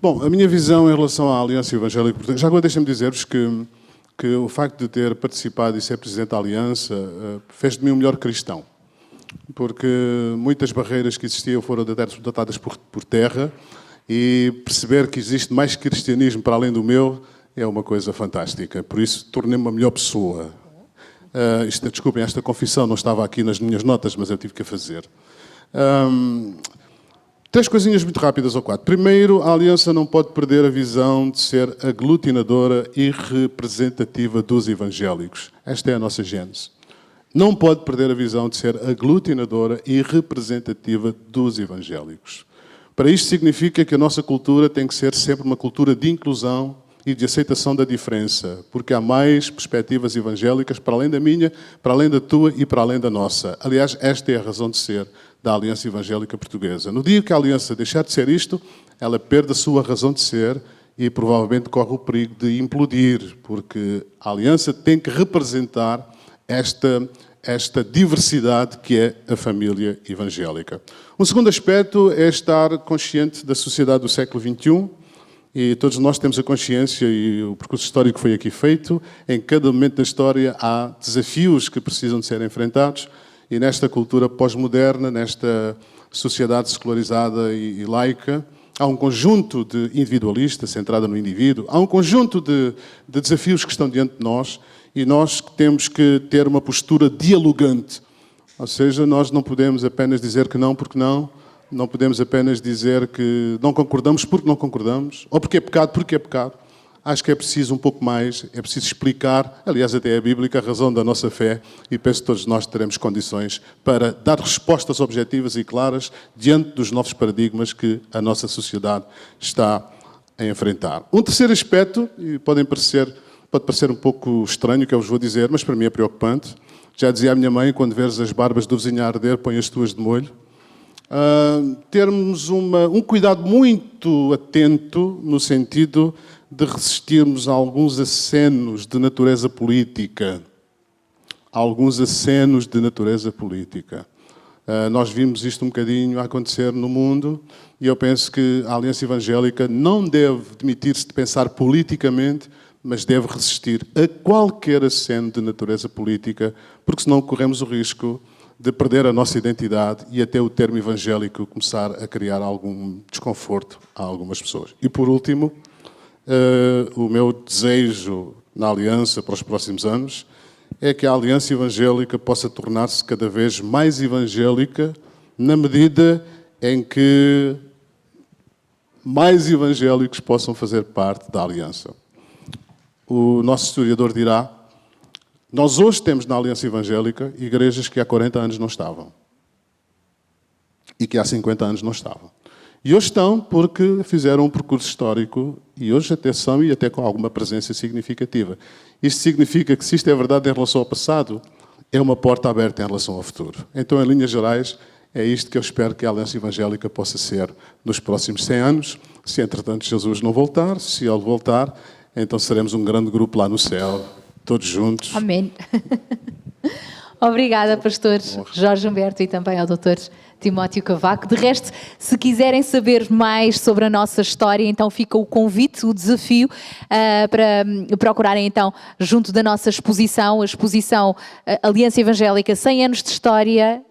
Bom, a minha visão em relação à Aliança Evangélica Portuguesa, já agora deixem-me dizer-vos que o facto de ter participado e ser Presidente da Aliança fez de mim um melhor cristão, porque muitas barreiras que existiam foram datadas por terra e perceber que existe mais cristianismo para além do meu é uma coisa fantástica. Por isso, tornei-me uma melhor pessoa. Desculpem, esta confissão não estava aqui nas minhas notas, mas eu tive que a fazer. 3 coisinhas muito rápidas ou 4. Primeiro, a Aliança não pode perder a visão de ser aglutinadora e representativa dos evangélicos. Esta é a nossa gênese. Não pode perder a visão de ser aglutinadora e representativa dos evangélicos. Para isto significa que a nossa cultura tem que ser sempre uma cultura de inclusão e de aceitação da diferença, porque há mais perspectivas evangélicas para além da minha, para além da tua e para além da nossa. Aliás, esta é a razão de ser da Aliança Evangélica Portuguesa. No dia que a Aliança deixar de ser isto, ela perde a sua razão de ser e provavelmente corre o perigo de implodir, porque a Aliança tem que representar esta diversidade que é a família evangélica. Um segundo aspecto é estar consciente da sociedade do século XXI, e todos nós temos a consciência, e o percurso histórico foi aqui feito, em cada momento da história há desafios que precisam de ser enfrentados, e nesta cultura pós-moderna, nesta sociedade secularizada e laica, há um conjunto de individualista, centrada no indivíduo, há um conjunto de desafios que estão diante de nós, e nós temos que ter uma postura dialogante. Ou seja, nós não podemos apenas dizer que não porque não podemos apenas dizer que não concordamos porque não concordamos, ou porque é pecado. Acho que é preciso um pouco mais, é preciso explicar, aliás até é bíblica, a razão da nossa fé, e penso que todos nós teremos condições para dar respostas objetivas e claras diante dos novos paradigmas que a nossa sociedade está a enfrentar. Um terceiro aspecto, e pode parecer um pouco estranho o que eu vos vou dizer, mas para mim é preocupante. Já dizia a minha mãe, quando veres as barbas do vizinho a arder, põe as tuas de molho. Termos um cuidado muito atento no sentido de resistirmos a alguns acenos de natureza política. Nós vimos isto um bocadinho a acontecer no mundo e eu penso que a Aliança Evangélica não deve demitir-se de pensar politicamente, mas deve resistir a qualquer aceno de natureza política, porque senão corremos o risco de perder a nossa identidade e até o termo evangélico começar a criar algum desconforto a algumas pessoas. E por último, o meu desejo na Aliança para os próximos anos é que a Aliança Evangélica possa tornar-se cada vez mais evangélica na medida em que mais evangélicos possam fazer parte da Aliança. O nosso historiador dirá Nós hoje temos na Aliança Evangélica igrejas que há 40 anos não estavam. E que há 50 anos não estavam. E hoje estão porque fizeram um percurso histórico e hoje até são e até com alguma presença significativa. Isto significa que, se isto é verdade em relação ao passado, é uma porta aberta em relação ao futuro. Então, em linhas gerais, é isto que eu espero que a Aliança Evangélica possa ser nos próximos 100 anos. Se, entretanto, Jesus não voltar, se ele voltar, então seremos um grande grupo lá no céu, todos juntos. Amém. Obrigada, pastor Jorge Humberto, e também ao doutor Timóteo Cavaco. De resto, se quiserem saber mais sobre a nossa história, então fica o convite, o desafio para procurarem então junto da nossa exposição, a exposição Aliança Evangélica 100 anos de história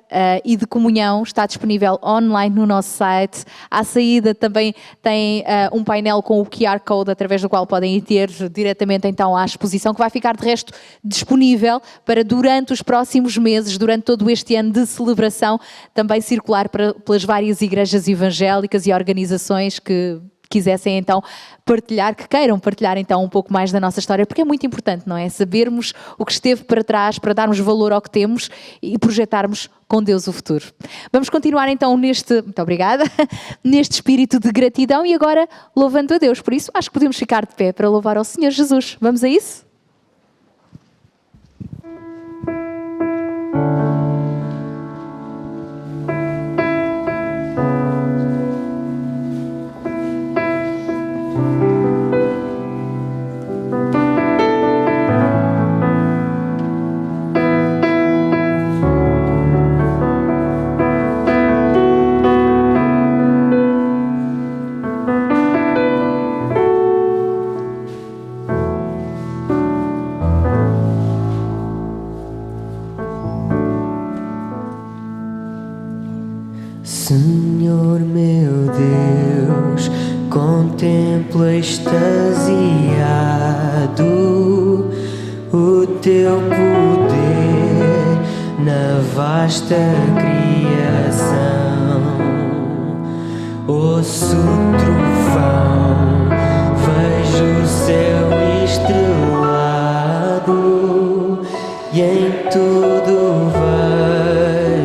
e de comunhão, está disponível online no nosso site. À saída também tem um painel com o QR Code, através do qual podem ir ter diretamente então à exposição, que vai ficar de resto disponível para durante os próximos meses, durante todo este ano de celebração, também circular pelas várias igrejas evangélicas e organizações que quisessem então partilhar, que queiram partilhar então um pouco mais da nossa história, porque é muito importante, não é? Sabermos o que esteve para trás, para darmos valor ao que temos e projetarmos com Deus o futuro. Vamos continuar então muito obrigada, neste espírito de gratidão e agora louvando a Deus. Por isso, acho que podemos ficar de pé para louvar ao Senhor Jesus. Vamos a isso? Senhor meu Deus, contemplo extasiado o teu poder na vasta criação. Ouço o trovão, vejo o céu estrelado e em tudo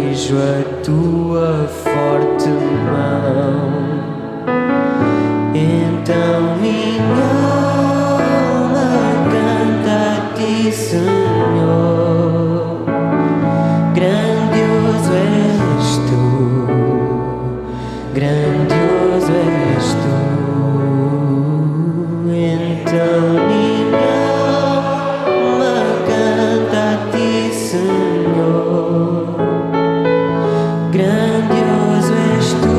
vejo a tua forte mão. Então minha alma canta a ti, Senhor. Grandioso és tu, grandioso és tu. Então minha alma canta a ti, Senhor. Grandioso és tu,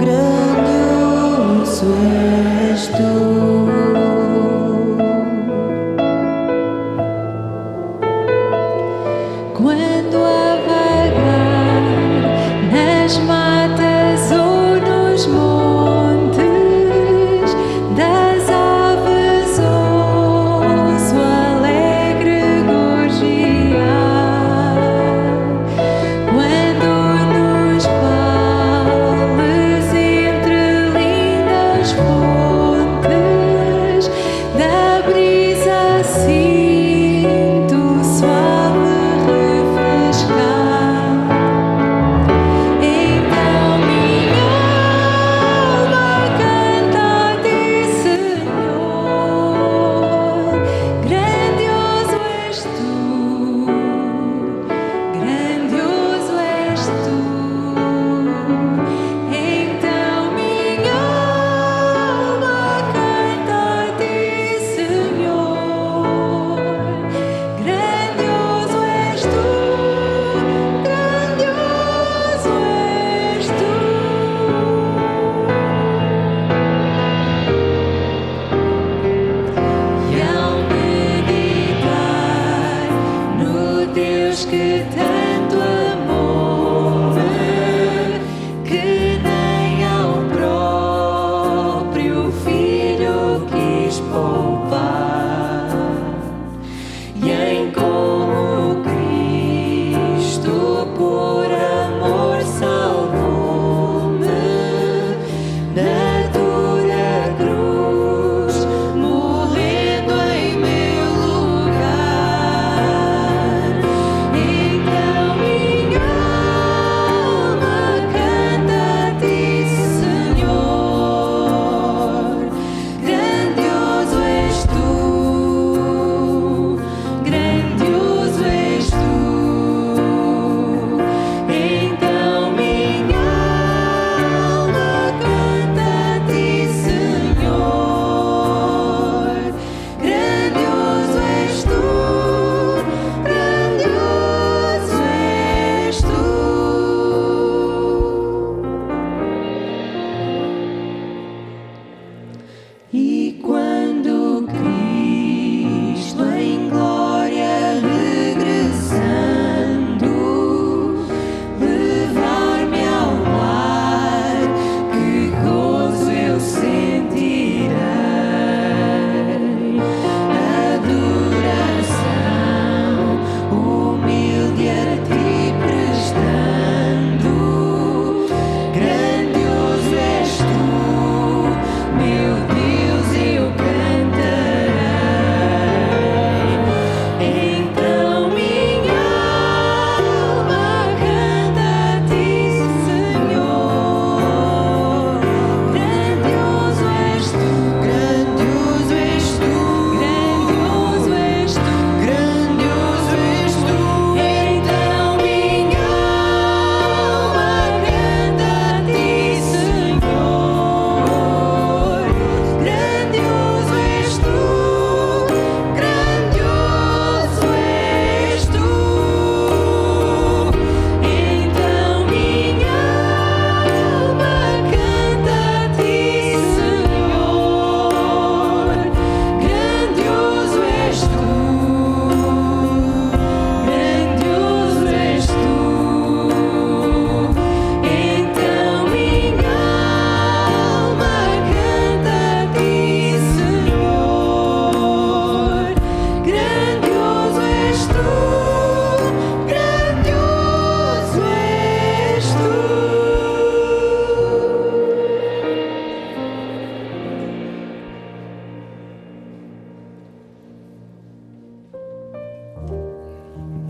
grandioso és tu. Quando a vagar nas matas ou nos montes, das aves ouço alegre gorjear. Quando nos vales entre lindas fontes, da brisa sinto suave refrescar. Então minha alma canta a ti, Senhor. Grandioso és tu, grandioso és tu. Então minha alma canta a ti, Senhor. Grandioso és tu, grandioso és tu. E ao meditar no Deus que tanto amou, que nem ao próprio Filho quis poupar, e em como Cristo por amor salvou-me na dura cruz, morrendo em meu lugar.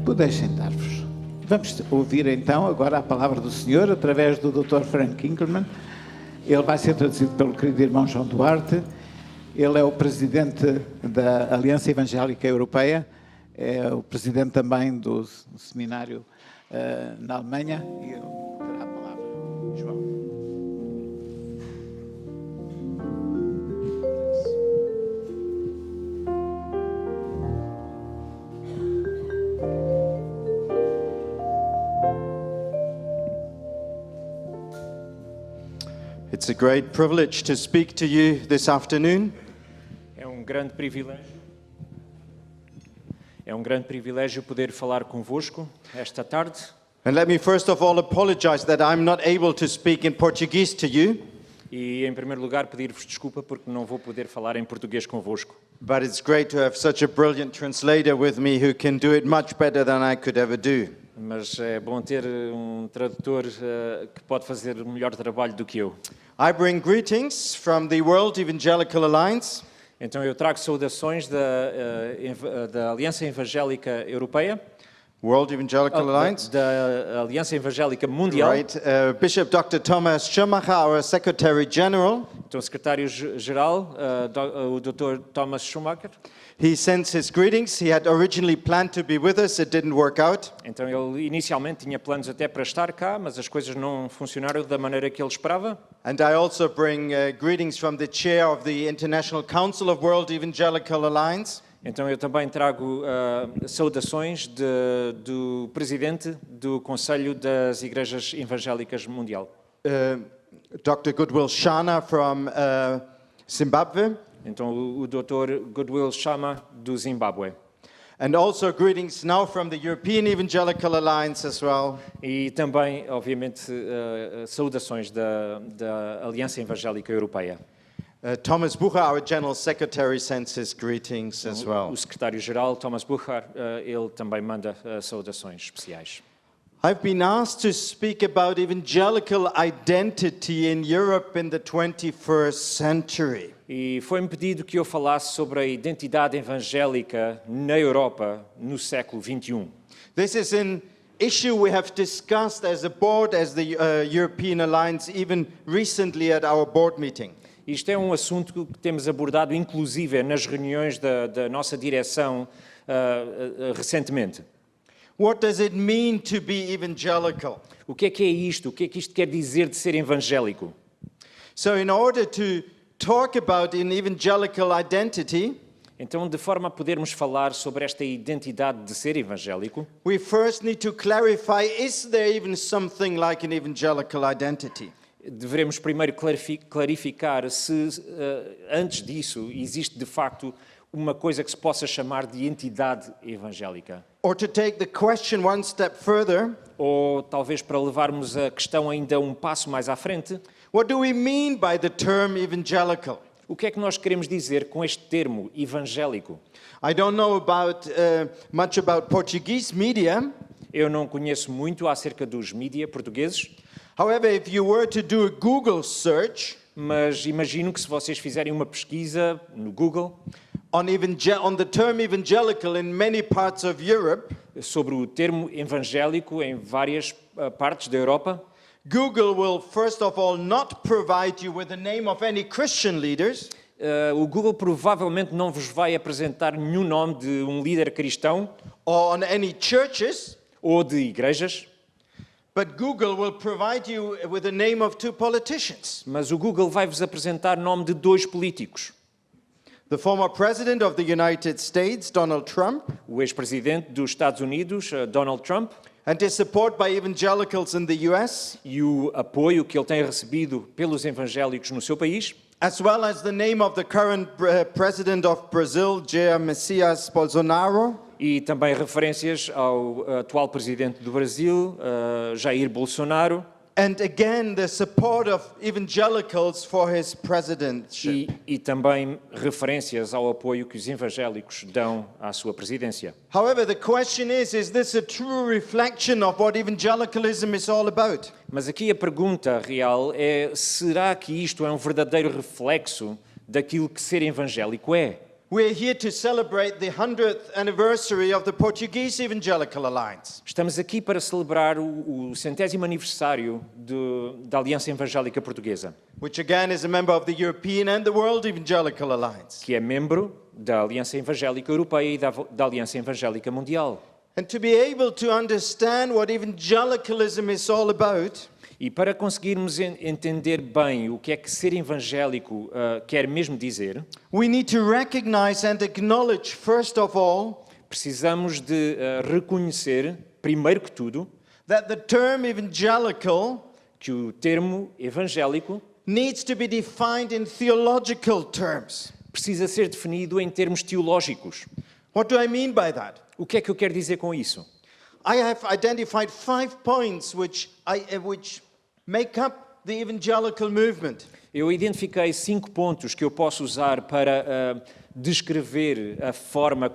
Podeis sentar-vos. Vamos ouvir então agora a palavra do Senhor através do Dr. Frank Kinkelman. Ele vai ser traduzido pelo querido irmão João Duarte. Ele é o presidente da Aliança Evangélica Europeia, é o presidente também do seminário na Alemanha. E ele terá a palavra, João. It's a great privilege to speak to you this afternoon. É um grande privilégio poder falar convosco esta tarde. And let me first of all apologize that I'm not able to speak in Portuguese to you. E em primeiro lugar pedir-vos desculpa porque não vou poder falar em português convosco. But it's great to have such a brilliant translator with me who can do it much better than I could ever do. Mas é bom ter um tradutor que pode fazer o melhor trabalho do que eu. I bring greetings from the World Evangelical Alliance. Então eu trago saudações da Aliança Evangélica Europeia. World Evangelical Alliance. Da Aliança Evangélica Mundial. Right. Bishop Dr. Thomas Schumacher, our Secretary General. Então o secretário-geral, o Dr. Thomas Schumacher. He sends his greetings. He had originally planned to be with us. It didn't work out. Então ele inicialmente tinha planos até para estar cá, mas as coisas não funcionaram da maneira que ele esperava. And I also bring greetings from the chair of the International Council of World Evangelical Alliance. Então eu também trago saudações do presidente do Conselho das Igrejas Evangélicas Mundial. Dr. Goodwill Shana from Zimbabwe. Então o Dr. Goodwill Shama do Zimbábue. And also greetings now from the European Evangelical Alliance as well. E também, obviamente, saudações da Aliança Evangélica Europeia. Thomas Bucher, our General Secretary, sends his greetings as well. O secretário-geral, Thomas Bucher, ele também manda saudações especiais. I've been asked to speak about evangelical identity in Europe in the 21st century. E foi-me pedido que eu falasse sobre a identidade evangélica na Europa no século XXI. This is an issue we have discussed as a board, as the European Alliance, even recently at our board meeting. Isto é um assunto que temos abordado, inclusive, nas reuniões da nossa direção recentemente. What does it mean to be evangelical? O que é isto? O que isto quer dizer de ser evangélico? So, in order to talk about an evangelical identity, então, de forma a podermos falar sobre esta identidade de ser evangélico, we first need to clarify, is there even something like an evangelical identity? Devemos primeiro clarificar se, antes disso, existe de facto uma coisa que se possa chamar de entidade evangélica. Or to take the question one step further, ou talvez para levarmos a questão ainda um passo mais à frente, what do we mean by the term evangelical? O que é que nós queremos dizer com este termo evangélico? I don't know much about Portuguese media. Eu não conheço muito acerca dos mídia portugueses. However, if you were to do a Google search, mas imagino que se vocês fizerem uma pesquisa no Google on the term evangelical in many parts of Europe, sobre o termo evangélico em várias partes da Europa, Google will first of all not provide you with the name of any Christian leaders. O Google provavelmente não vos vai apresentar nenhum nome de um líder cristão or on any churches, ou de igrejas. But Google will provide you with the name of two politicians. Mas o Google vai vos apresentar o nome de dois políticos. The former president of the United States, Donald Trump, o ex-presidente dos Estados Unidos, Donald Trump, and his support by evangelicals in the US, e o apoio que ele tem recebido pelos evangélicos no seu país, as well as the name of the current president of Brazil, Jair Messias Bolsonaro, e também referências ao atual presidente do Brasil, Jair Bolsonaro. And again, the support of evangelicals for his presidency. E também referências ao apoio que os evangélicos dão à sua presidência. However, the question is this a true reflection of what evangelicalism is all about? Mas aqui a pergunta real é: será que isto é um verdadeiro reflexo daquilo que ser evangélico é? We are here to celebrate the 100th anniversary of the Portuguese Evangelical Alliance. Estamos aqui para celebrar o 100º aniversário da Aliança Evangélica Portuguesa, Which again is a member of the European and the World Evangelical Alliance. que é membro da Aliança Evangélica Europeia e da Aliança Evangélica Mundial. And to be able to understand what evangelicalism is all about, E para conseguirmos entender bem o que é que ser evangélico quer mesmo dizer, we need to recognize and acknowledge, first of all, precisamos de reconhecer, primeiro que tudo, that the term evangelical que o termo evangélico needs to be defined in theological terms. precisa ser definido em termos teológicos. What do I mean by that? O que é que eu quero dizer com isso? I have identified 5 points which make up the evangelical movement. Eu identifiquei 5 pontos que eu posso usar para descrever a forma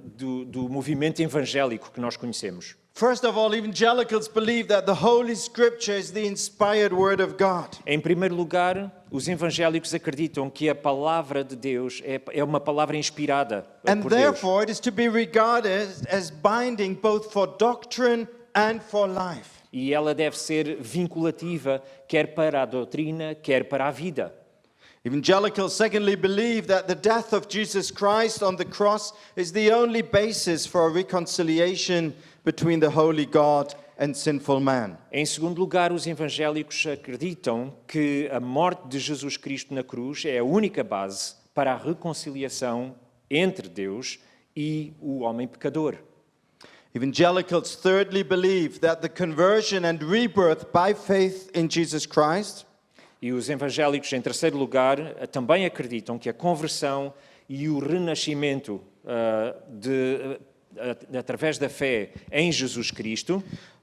do movimento evangélico que nós conhecemos. First of all, evangelicals believe that the Holy Scripture is the inspired Word of God. Em primeiro lugar, os evangélicos acreditam que a palavra de Deus é uma palavra inspirada And por Deus. therefore it is to be regarded as binding both for doctrine and for life. E ela deve ser vinculativa, quer para a doutrina, quer para a vida. Evangelicals, secondly, believe that the death of Jesus Christ on the cross is the only basis for a reconciliation between the holy God and sinful man. Em segundo lugar, os evangélicos acreditam que a morte de Jesus Cristo na cruz é a única base para a reconciliação entre Deus e o homem pecador. Evangelicals, thirdly, believe that the conversion and rebirth by faith in Jesus Christ E os evangélicos, em terceiro lugar, também acreditam que a conversão e o renascimento através da fé em Jesus Cristo,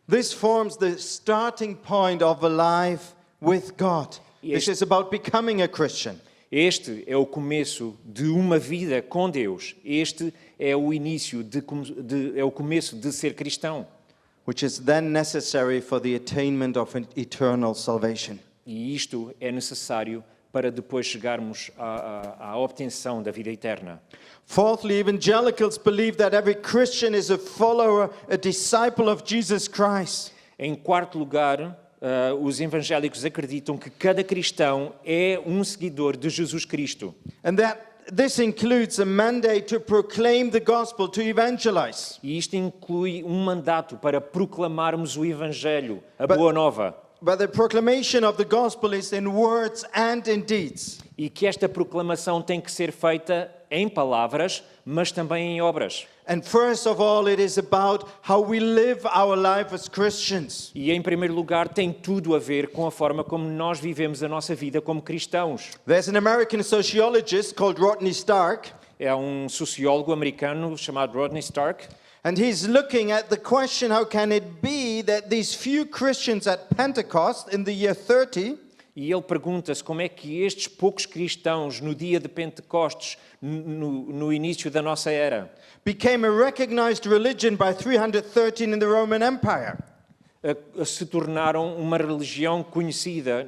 this forms the starting point of a life with God. This is about becoming a Christian. este é o começo de uma vida com Deus. Este é o início é o começo de ser cristão. Which is then necessary for the attainment of an eternal salvation. E isto é necessário para depois chegarmos à obtenção da vida eterna. Fourthly, evangelicals believe that every Christian is a follower, a disciple of Jesus Christ. Em quarto lugar, os evangélicos acreditam que cada cristão é um seguidor de Jesus Cristo. And that this includes a mandate to proclaim the gospel, to evangelize. E isto inclui um mandato para proclamarmos o evangelho, a boa nova. But the proclamation of the gospel is in words and in deeds. E que esta proclamação tem que ser feita em palavras, mas também em obras. And first of all, it is about how we live our life as Christians. E em primeiro lugar tem tudo a ver com a forma como nós vivemos a nossa vida como cristãos. There's an American sociologist called Rodney Stark. É um sociólogo americano chamado Rodney Stark. And he's looking at the question, how can it be that these few Christians at Pentecost in the year 30 E ele pergunta-se como é que estes poucos cristãos no dia de Pentecostes, no início da nossa era, became a recognized religion by 313 in the Roman Empire. Se tornaram uma religião conhecida.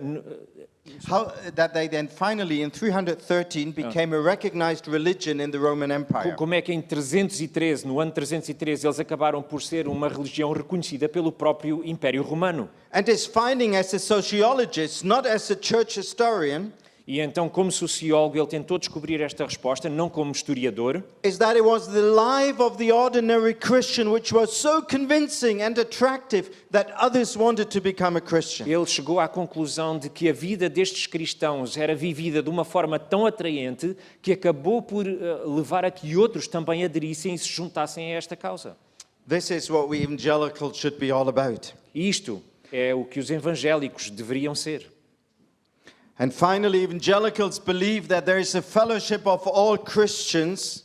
How that they then finally in 313 became a recognized religion in the Roman Empire. Como é que em 313, no ano 313, eles acabaram por ser uma religião reconhecida pelo próprio Império Romano? And his finding as a sociologist, not as a church historian, E então, como sociólogo, ele tentou descobrir esta resposta, não como historiador, is that it was the life of the ordinary Christian which was so convincing and attractive that others wanted to become a Christian. ele chegou à conclusão de que a vida destes cristãos era vivida de uma forma tão atraente que acabou por levar a que outros também aderissem e se juntassem a esta causa. This is what we evangelicals should be all about. Isto é o que os evangélicos deveriam ser. And finally, evangelicals believe that there is a fellowship of all Christians.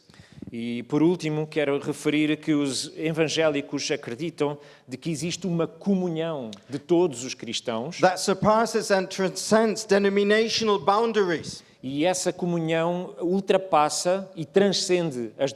E por último, quero referir que os evangélicos acreditam de que existe uma comunhão de todos os cristãos That surpasses and transcends denominational boundaries. E essa comunhão ultrapassa e transcende as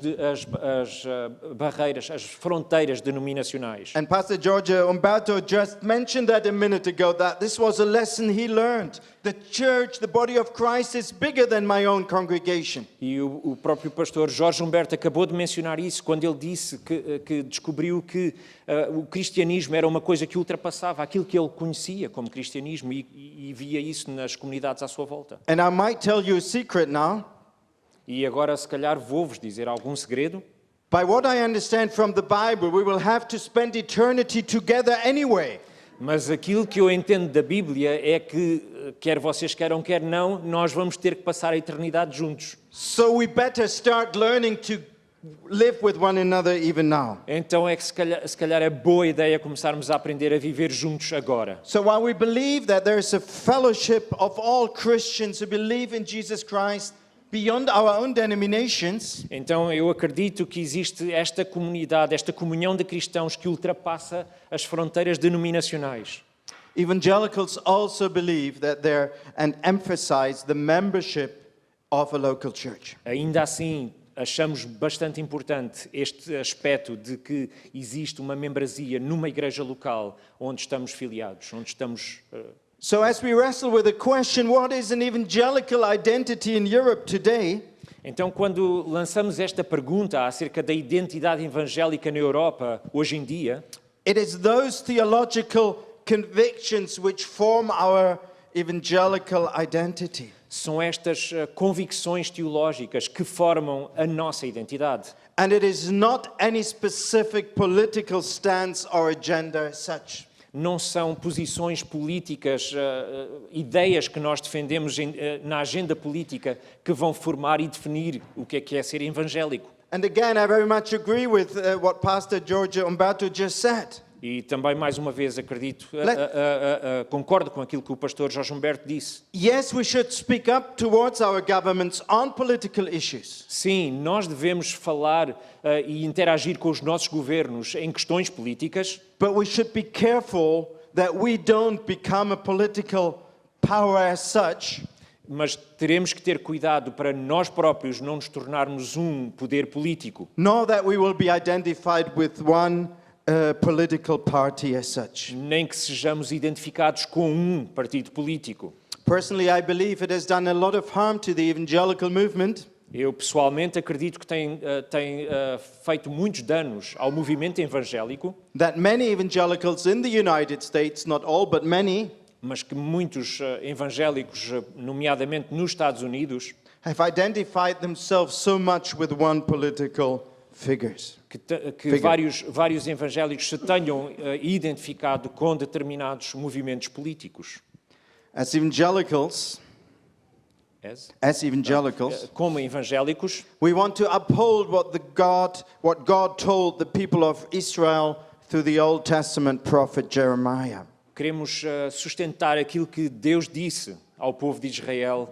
barreiras, as fronteiras denominacionais. And Pastor Jorge Umberto just mentioned that a minute ago, that this was a lesson he learned. The church, the body of Christ, is bigger than my own congregation. E o próprio pastor Jorge Humberto acabou de mencionar isso quando ele disse que descobriu que o cristianismo era uma coisa que ultrapassava aquilo que ele conhecia como cristianismo e via isso nas comunidades à sua volta. And I might tell you a secret now. E agora, se calhar, vou-vos dizer algum segredo. By what I understand from the Bible, we will have to spend eternity together anyway. Mas aquilo que eu entendo da Bíblia é que, quer vocês queiram, quer não, nós vamos ter que passar a eternidade juntos. So we better start learning to live with one another even now. Então é que se calhar é boa ideia começarmos a aprender a viver juntos agora. So while we believe that there is a fellowship of all Christians who believe in Jesus Christ beyond our own denominations, então eu acredito que existe esta comunidade, esta comunhão de cristãos que ultrapassa as fronteiras denominacionais. evangelicals also believe that there and emphasize the membership of a local church. Ainda assim, achamos bastante importante este aspecto de que existe uma membresia numa igreja local onde estamos filiados, onde estamos... So as we wrestle with the question, what is an evangelical identity in Europe today? Então, quando lançamos esta pergunta acerca da identidade evangélica na Europa hoje em dia, it is those theological convictions which form our evangelical identity. São estas convicções teológicas que formam a nossa identidade. And it is not any specific political stance or agenda as such. Não são posições políticas, ideias que nós defendemos na agenda política que vão formar e definir o que é ser evangélico. And again, I very much agree with what Pastor Jorge Umberto just said. E também, mais uma vez, acredito, concordo com aquilo que o pastor Jorge Humberto disse. Yes, we should speak up towards our governments on political issues. Sim, nós devemos falar e interagir com os nossos governos em questões políticas. But we should be careful that we don't become a political power as such. Mas teremos que ter cuidado para nós próprios não nos tornarmos um poder político. Nor that we will be identified with one political party as such. Nem que sejamos identificados com um partido político. Personally, I believe it has done a lot of harm to the evangelical movement. Eu pessoalmente acredito que tem feito muitos danos ao movimento evangélico. That many evangelicals in the United States, not all but many, mas que muitos evangélicos, nomeadamente nos Estados Unidos, have identified themselves so much with one political figures. Que vários evangélicos se tenham identificado com determinados movimentos políticos. As evangelicals, como evangélicos, we want to uphold what God told the people of Israel through the Old Testament prophet Jeremiah. Queremos sustentar aquilo que Deus disse ao povo de Israel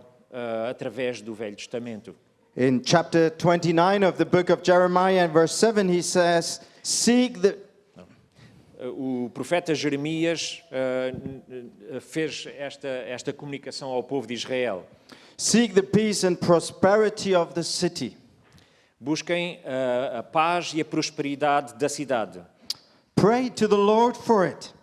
através do Velho Testamento. In chapter 29 of the book of Jeremiah, in verse 7, he says, "Seek the..." O profeta Jeremias fez esta comunicação ao povo de Israel. Seek the peace and prosperity of the city. Busquem a paz e a prosperidade da cidade. Pray to the Lord for it.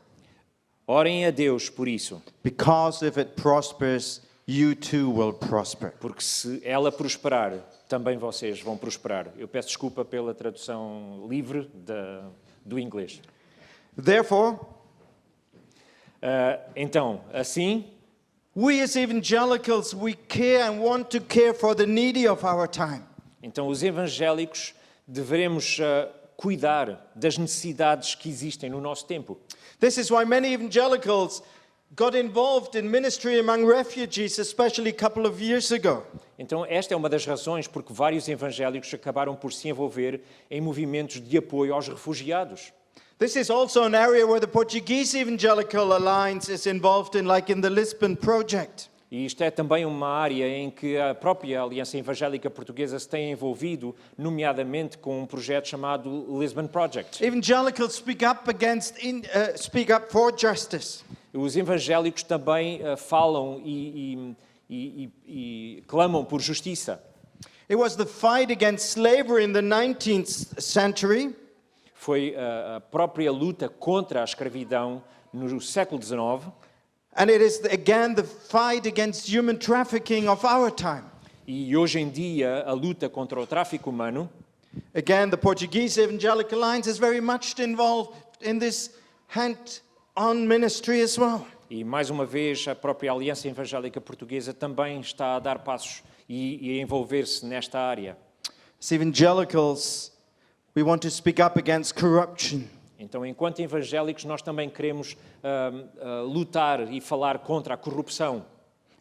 Orem a Deus por isso. Because if it prospers, you too will prosper. Porque se ela prosperar, também vocês vão prosperar. Eu peço desculpa pela tradução livre do inglês. Therefore, então, assim, we as evangelicals, we care and want to care for the needy of our time. Então, os evangélicos devemos cuidar das necessidades que existem no nosso tempo. This is why many evangelicals got involved in ministry among refugees, especially a couple of years ago. Então, esta é uma das razões porque vários evangélicos acabaram por se envolver em movimentos de apoio aos refugiados. This is also an area where the Portuguese Evangelical Alliance is involved in, like in the Lisbon Project. E isto é também uma área em que a própria Aliança Evangélica Portuguesa se tem envolvido, nomeadamente com um projeto chamado Lisbon Project. Evangelicals speak up for justice. Os evangélicos também falam e e clamam por justiça. It was the fight against slavery in the 19th century. Foi a própria luta contra a escravidão no século XIX. And it is again the fight against human trafficking of our time. E hoje em dia a luta contra o tráfico humano. Again, the Portuguese Evangelical Alliance is very much involved in this hand-on ministry as well. E mais uma vez a própria Aliança Evangélica Portuguesa também está a dar passos e a envolver-se nesta área. As evangelicals, we want to speak up against corruption. Então, enquanto evangélicos, nós também queremos lutar e falar contra a corrupção.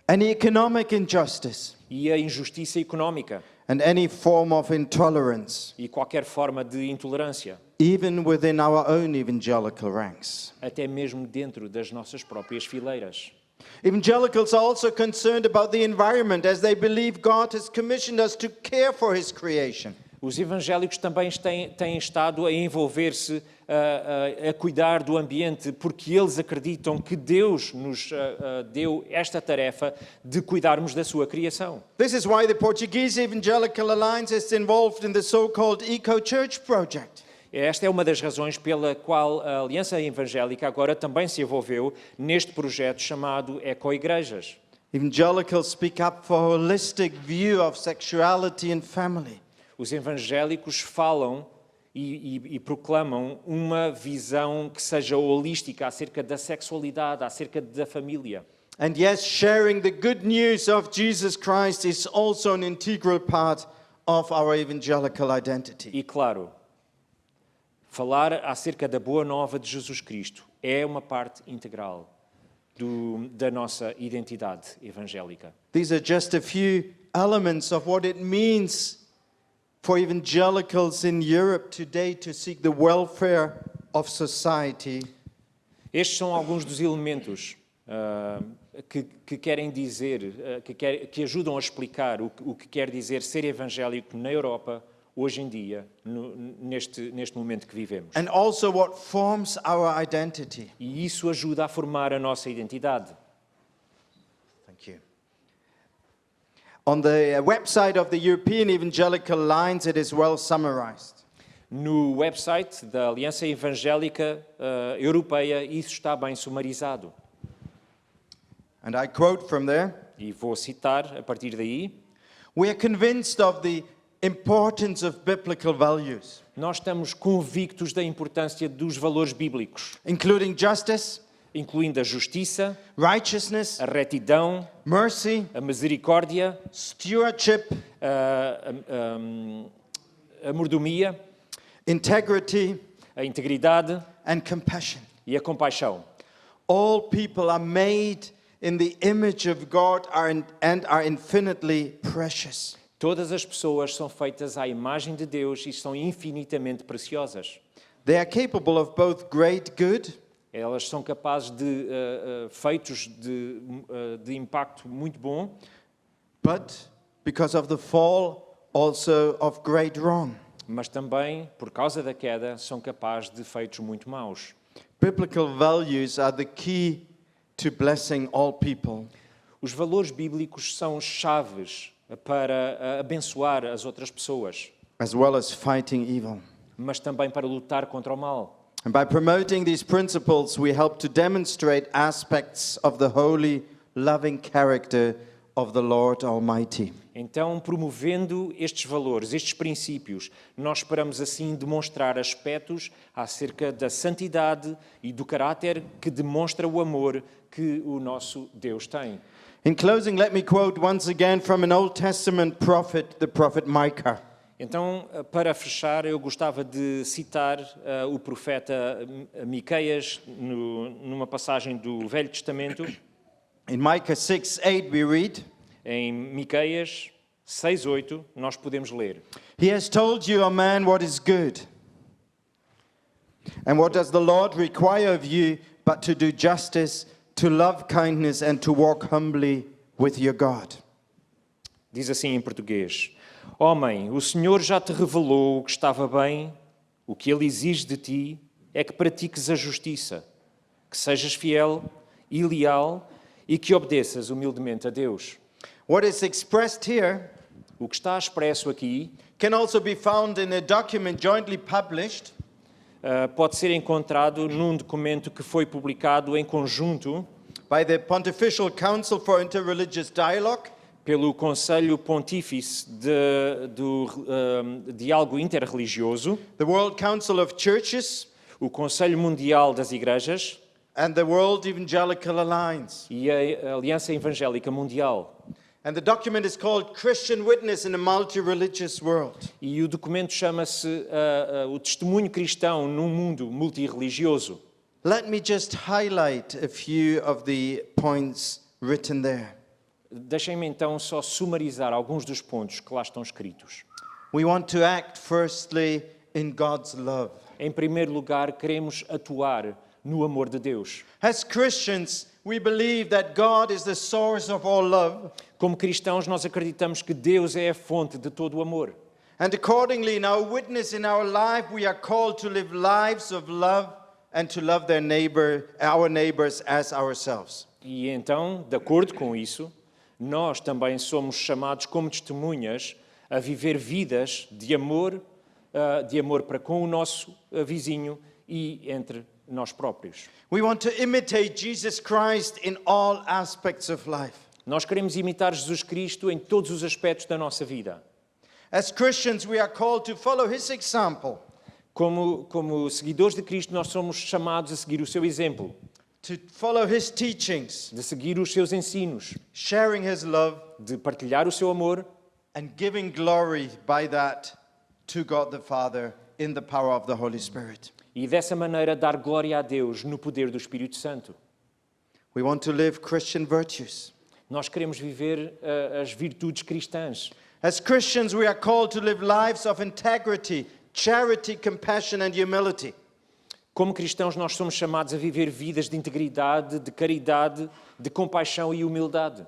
Any economic injustice. E a injustiça económica. And any form of intolerance. E qualquer forma de intolerância. Even within our own evangelical ranks. Até mesmo dentro das nossas próprias fileiras. Evangelicals are also concerned about the environment as they believe God has commissioned us to care for His creation. Os evangélicos também têm estado a envolver-se, a cuidar do ambiente, porque eles acreditam que Deus nos deu esta tarefa de cuidarmos da sua criação. This is why the Portuguese Evangelical Alliance is involved in the so-called Eco-Church project. Esta é uma das razões pela qual a Aliança Evangélica agora também se envolveu neste projeto chamado Eco-Igrejas. Evangelicals speak up for a holistic view of sexuality and family. Os evangélicos falam e proclamam uma visão que seja holística acerca da sexualidade, acerca da família. And yes, sharing the good news of Jesus Christ is also an integral part of our evangelical identity. E claro, falar acerca da boa nova de Jesus Cristo é uma parte integral da nossa identidade evangélica. These are just a few elements of what it means for evangelicals in Europe today to seek the welfare of society. Estes são alguns dos elementos que querem dizer, que ajudam a explicar o que quer dizer ser evangélico na Europa hoje em dia, neste momento que vivemos. And also what forms our identity. E isso ajuda a formar a nossa identidade. Thank you. On the website of the European Evangelical Alliance, it is well summarized. No website da Aliança Evangélica Europeia, isso está bem sumarizado. And I quote from there. E vou citar a partir daí. We are convinced of the importance of biblical values. Nós estamos convictos da importância dos valores bíblicos, including justice, incluindo a justiça, righteousness, a retidão, mercy, a misericórdia, stewardship, a mordomia, integrity, a integridade and compassion. E a compaixão. All people are made in the image of God and are infinitely precious. Todas as pessoas são feitas à imagem de Deus e são infinitamente preciosas. They are capable of both great good. Elas são capazes de feitos de impacto muito bom. But because of the fall, also of great wrong. Mas também, por causa da queda, são capazes de feitos muito maus. Biblical values are the key to blessing all people. Os valores bíblicos são chaves para abençoar as outras pessoas. As well as fighting evil. Mas também para lutar contra o mal. And by promoting these principles, we help to demonstrate aspects of the holy, loving character of the Lord Almighty. Então, promovendo estes valores, estes princípios, nós esperamos assim demonstrar aspectos acerca da santidade e do caráter que demonstra o amor que o nosso Deus tem. In closing, let me quote once again from an Old Testament prophet, the prophet Micah. Então, para fechar, eu gostava de citar o profeta Miqueias numa passagem do Velho Testamento. In Micah 6:8 we read. Em Miqueias 6:8 nós podemos ler. He has told you, O man, what is good. And what does the Lord require of you but to do justice, to love kindness and to walk humbly with your God. Diz assim em português: Homem, o Senhor já te revelou o que estava bem, o que Ele exige de ti é que pratiques a justiça, que sejas fiel e leal e que obedeças humildemente a Deus. What is expressed here O que está expresso aqui can also be found in a document jointly published pode ser encontrado num documento que foi publicado em conjunto by the Pontifical Council for Interreligious Dialogue, pelo Conselho Pontífice do Diálogo Interreligioso, the World Council of Churches, o Conselho Mundial das Igrejas and the World Evangelical Alliance. e a Aliança Evangélica Mundial. And the document is called Christian Witness in a Multi-Religious World. E o documento chama-se o Testemunho Cristão num Mundo Multirreligioso. Let me just highlight a few of the points written there. Deixem-me então só sumarizar alguns dos pontos que lá estão escritos. We want to act firstly in God's love. Em primeiro lugar, queremos atuar no amor de Deus. As Christians, we believe that God is the source of all love. Como cristãos, nós acreditamos que Deus é a fonte de todo o amor. And accordingly, in our witness in our life, we are called to live lives of love and to love our neighbors as ourselves. E então, de acordo com isso, nós também somos chamados como testemunhas a viver vidas de amor para com o nosso vizinho e entre nós próprios. We want to imitate Jesus Christ in all aspects of life. Nós queremos imitar Jesus Cristo em todos os aspectos da nossa vida. As Christians, we are called to follow his example. Como seguidores de Cristo, nós somos chamados a seguir o seu exemplo, To follow his teachings, de seguir os seus ensinos, sharing his love, de partilhar o seu amor and giving glory by that to God the Father in the power of the Holy Spirit. e dessa maneira dar glória a Deus no poder do Espírito Santo. We want to live Christian virtues. Nós queremos viver as virtudes cristãs. As Christians, we are called to live lives of integrity, charity, compassion, and humility. Como cristãos, nós somos chamados a viver vidas de integridade, de caridade, de compaixão e humildade.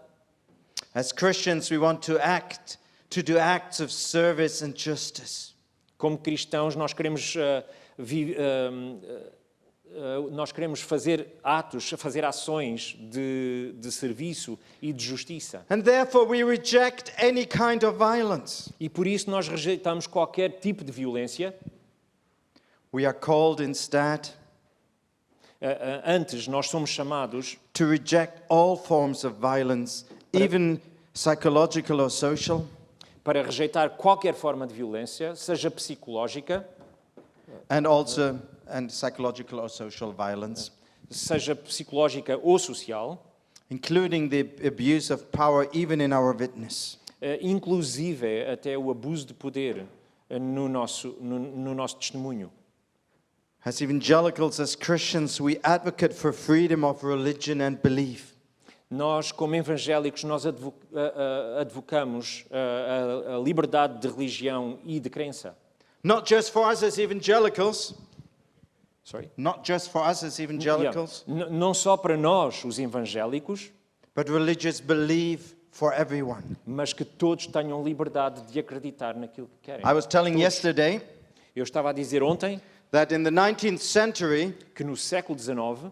As Christians, we want to do acts of service and justice. Como cristãos, nós queremos fazer ações de serviço e de justiça. And therefore, we reject any kind of violence. E por isso nós rejeitamos qualquer tipo de violência. We are called instead Antes, nós somos chamados to reject all forms of violence, even psychological or social. para rejeitar qualquer forma de violência, seja psicológica, and psychological or social violence, seja psicológica ou social, including the abuse of power even in our witness. inclusive até o abuso de poder no nosso testemunho. As evangelicals, as Christians, we advocate for freedom of religion and belief. Nós, como evangélicos, nós advocamos a liberdade de religião e de crença. Not just for us as evangelicals. Sorry? Not just for us as evangelicals. Não só para nós, os evangélicos, but religious belief for everyone. mas que todos tenham liberdade de acreditar naquilo que querem. I was telling yesterday Eu estava a dizer ontem that in the 19th century, que no século XIX,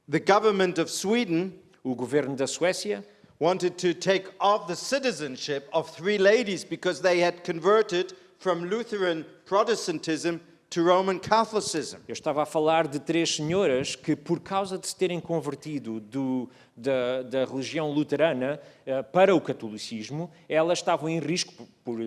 the government of Sweden o governo da Suécia wanted to take off the citizenship of 3 ladies because they had converted from Lutheran Protestantism to Roman Catholicism. Eu estava a falar de 3 senhoras que, por causa de se terem convertido da religião luterana para o catolicismo, elas estavam em risco,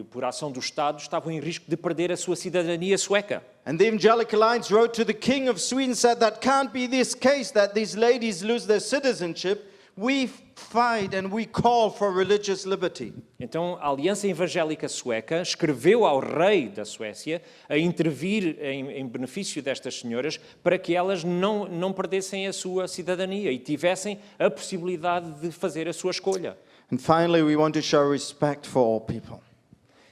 por ação do Estado, estavam em risco de perder a sua cidadania sueca. And the Evangelical Alliance wrote to the King of Sweden, said that can't be this case, that these ladies lose their citizenship. We fight and we call for religious liberty. Então, a Aliança Evangélica Sueca escreveu ao rei da Suécia a intervir em benefício destas senhoras para que elas não perdessem a sua cidadania e tivessem a possibilidade de fazer a sua escolha. And finally, we want to show respect for all people.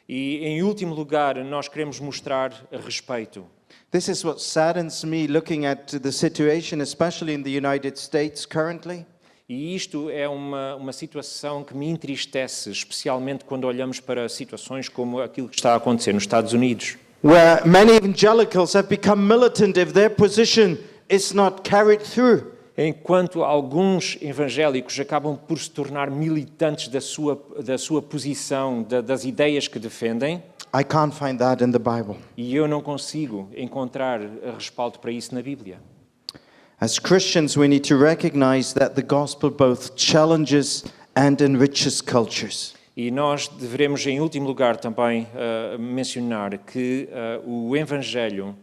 E, em último lugar, nós queremos mostrar respeito. This is what saddens me looking at the situation, especially in the United States currently. E isto é uma situação que me entristece, especialmente quando olhamos para situações como aquilo que está a acontecer nos Estados Unidos. Where many evangelicals have become militant if their position is not carried through. enquanto alguns evangélicos acabam por se tornar militantes da sua posição, das ideias que defendem, I can't find that in the Bible. e eu não consigo encontrar respaldo para isso na Bíblia. As Christians, we need to recognize that the gospel both challenges and enriches cultures. E nós devemos, em último lugar, também mencionar que o Evangelho...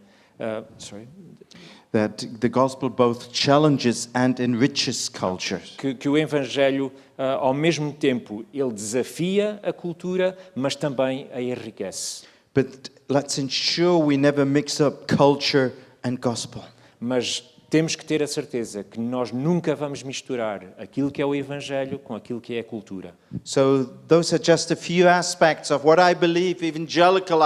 That the gospel both challenges and enriches cultures. Que o Evangelho, ao mesmo tempo, ele desafia a cultura, mas também a enriquece. But let's ensure we never mix up culture and gospel. Mas temos que ter a certeza que nós nunca vamos misturar aquilo que é o Evangelho com aquilo que é a cultura. So those are just a few aspects of what I believe evangelical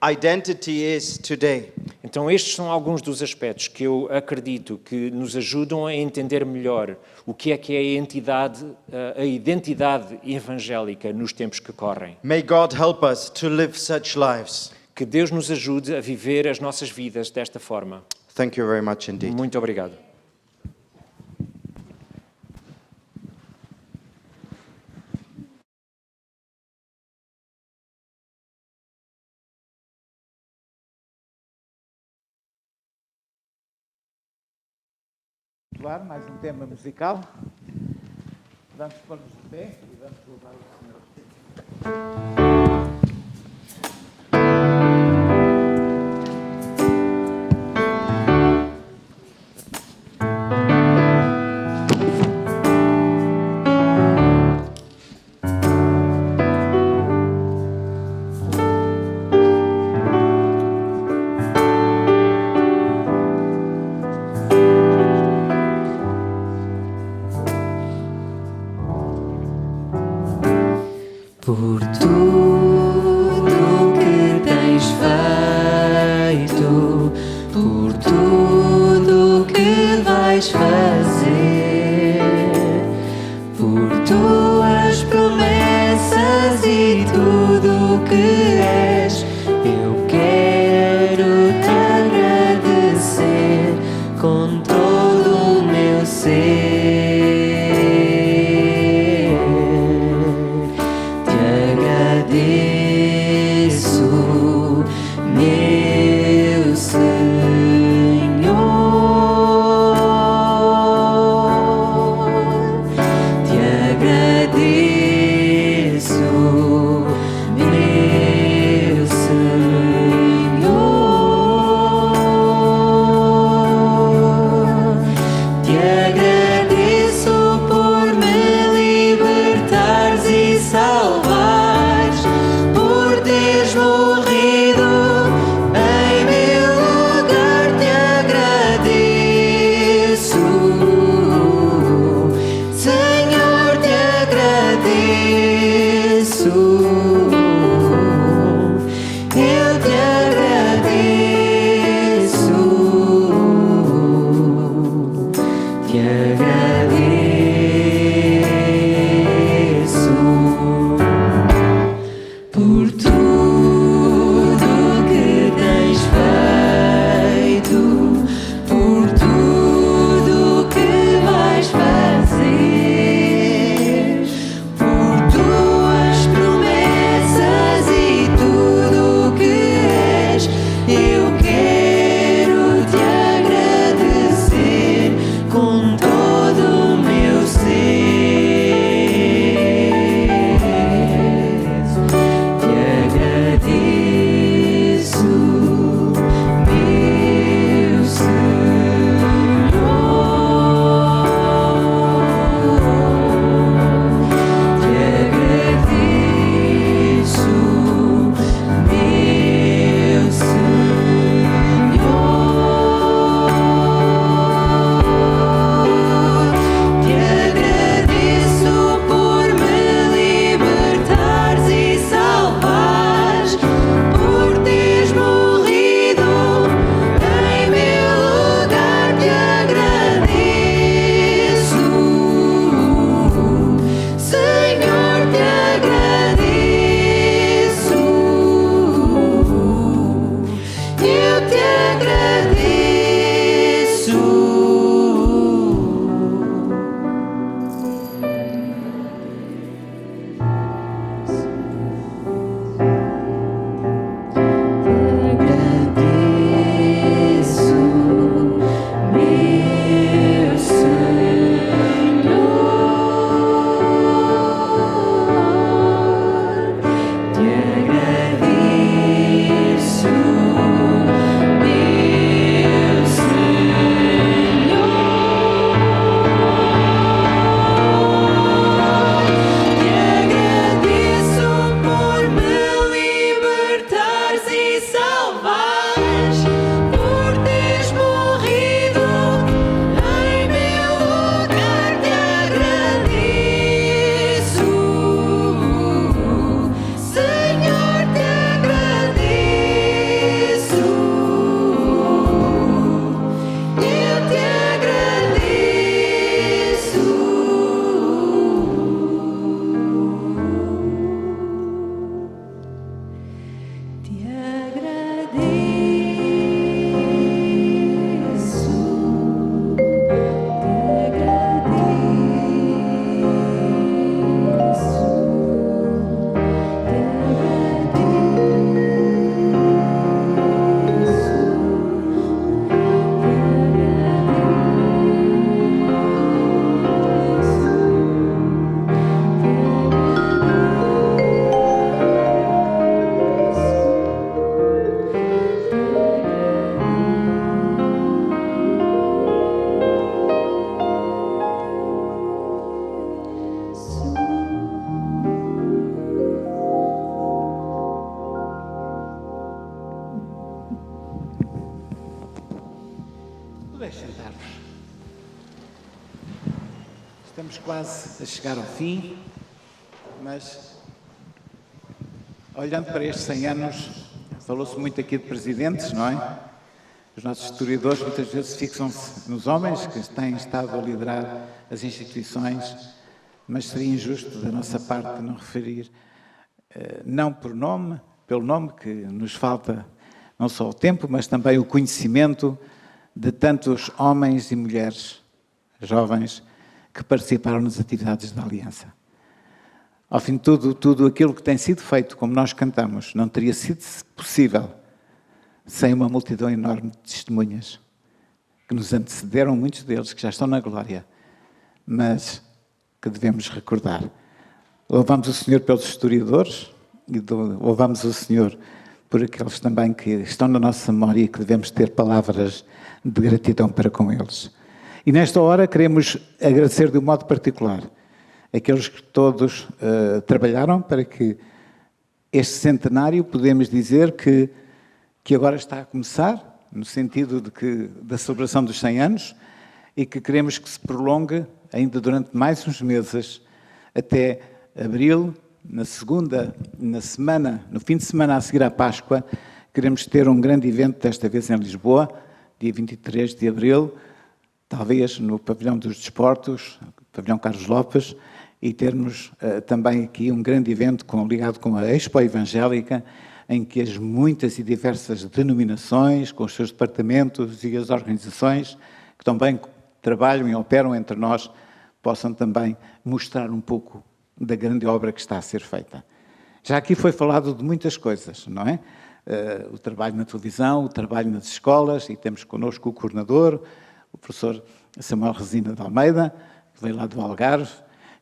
identity is today. Então estes são alguns dos aspectos que eu acredito que nos ajudam a entender melhor o que é a identidade evangélica nos tempos que correm. May God help us to live such lives. Que Deus nos ajude a viver as nossas vidas desta forma. Thank you very much indeed. Muito obrigado. Mais um tema musical. Vamos pôr-nos de pé e vamos louvar o Senhor. Por tudo que tens feito, por tudo que vais fazer, por tuas promessas e tudo que és, eu quero te agradecer com todo o meu ser. Agradeço, meu Senhor. Podem sentar-vos. Estamos quase a chegar ao fim, mas olhando para estes 100 anos, falou-se muito aqui de presidentes, não é? Os nossos historiadores muitas vezes fixam-se nos homens que têm estado a liderar as instituições, mas seria injusto da nossa parte não referir, não por nome, pelo nome que nos falta não só o tempo, mas também o conhecimento de tantos homens e mulheres jovens que participaram nas atividades da Aliança. Ao fim de tudo aquilo que tem sido feito, como nós cantamos, não teria sido possível sem uma multidão enorme de testemunhas que nos antecederam, muitos deles que já estão na glória, mas que devemos recordar. Louvamos o Senhor pelos historiadores e louvamos o Senhor por aqueles também que estão na nossa memória e que devemos ter palavras de gratidão para com eles. E nesta hora queremos agradecer de um modo particular aqueles que todos trabalharam para que este centenário, podemos dizer que agora está a começar, no sentido da celebração dos 100 anos, e que queremos que se prolongue ainda durante mais uns meses, até abril, no fim de semana a seguir à Páscoa, queremos ter um grande evento, desta vez em Lisboa, dia 23 de abril, talvez no Pavilhão dos Desportos, Pavilhão Carlos Lopes, e termos também aqui um grande evento ligado com a Expo Evangélica, em que as muitas e diversas denominações, com os seus departamentos e as organizações que também trabalham e operam entre nós, possam também mostrar um pouco da grande obra que está a ser feita. Já aqui foi falado de muitas coisas, não é? O trabalho na televisão, o trabalho nas escolas, e temos connosco o coordenador, o professor Samuel Resina de Almeida, que veio lá do Algarve,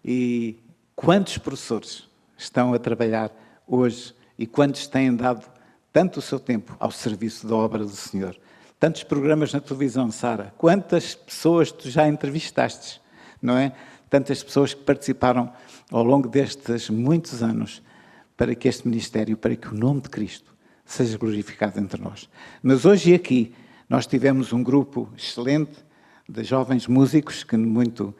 e quantos professores estão a trabalhar hoje e quantos têm dado tanto o seu tempo ao serviço da obra do Senhor. Tantos programas na televisão, Sara, quantas pessoas tu já entrevistaste, não é? Tantas pessoas que participaram ao longo destes muitos anos para que este ministério, para que o nome de Cristo seja glorificado entre nós. Mas hoje e aqui nós tivemos um grupo excelente de jovens músicos, que muito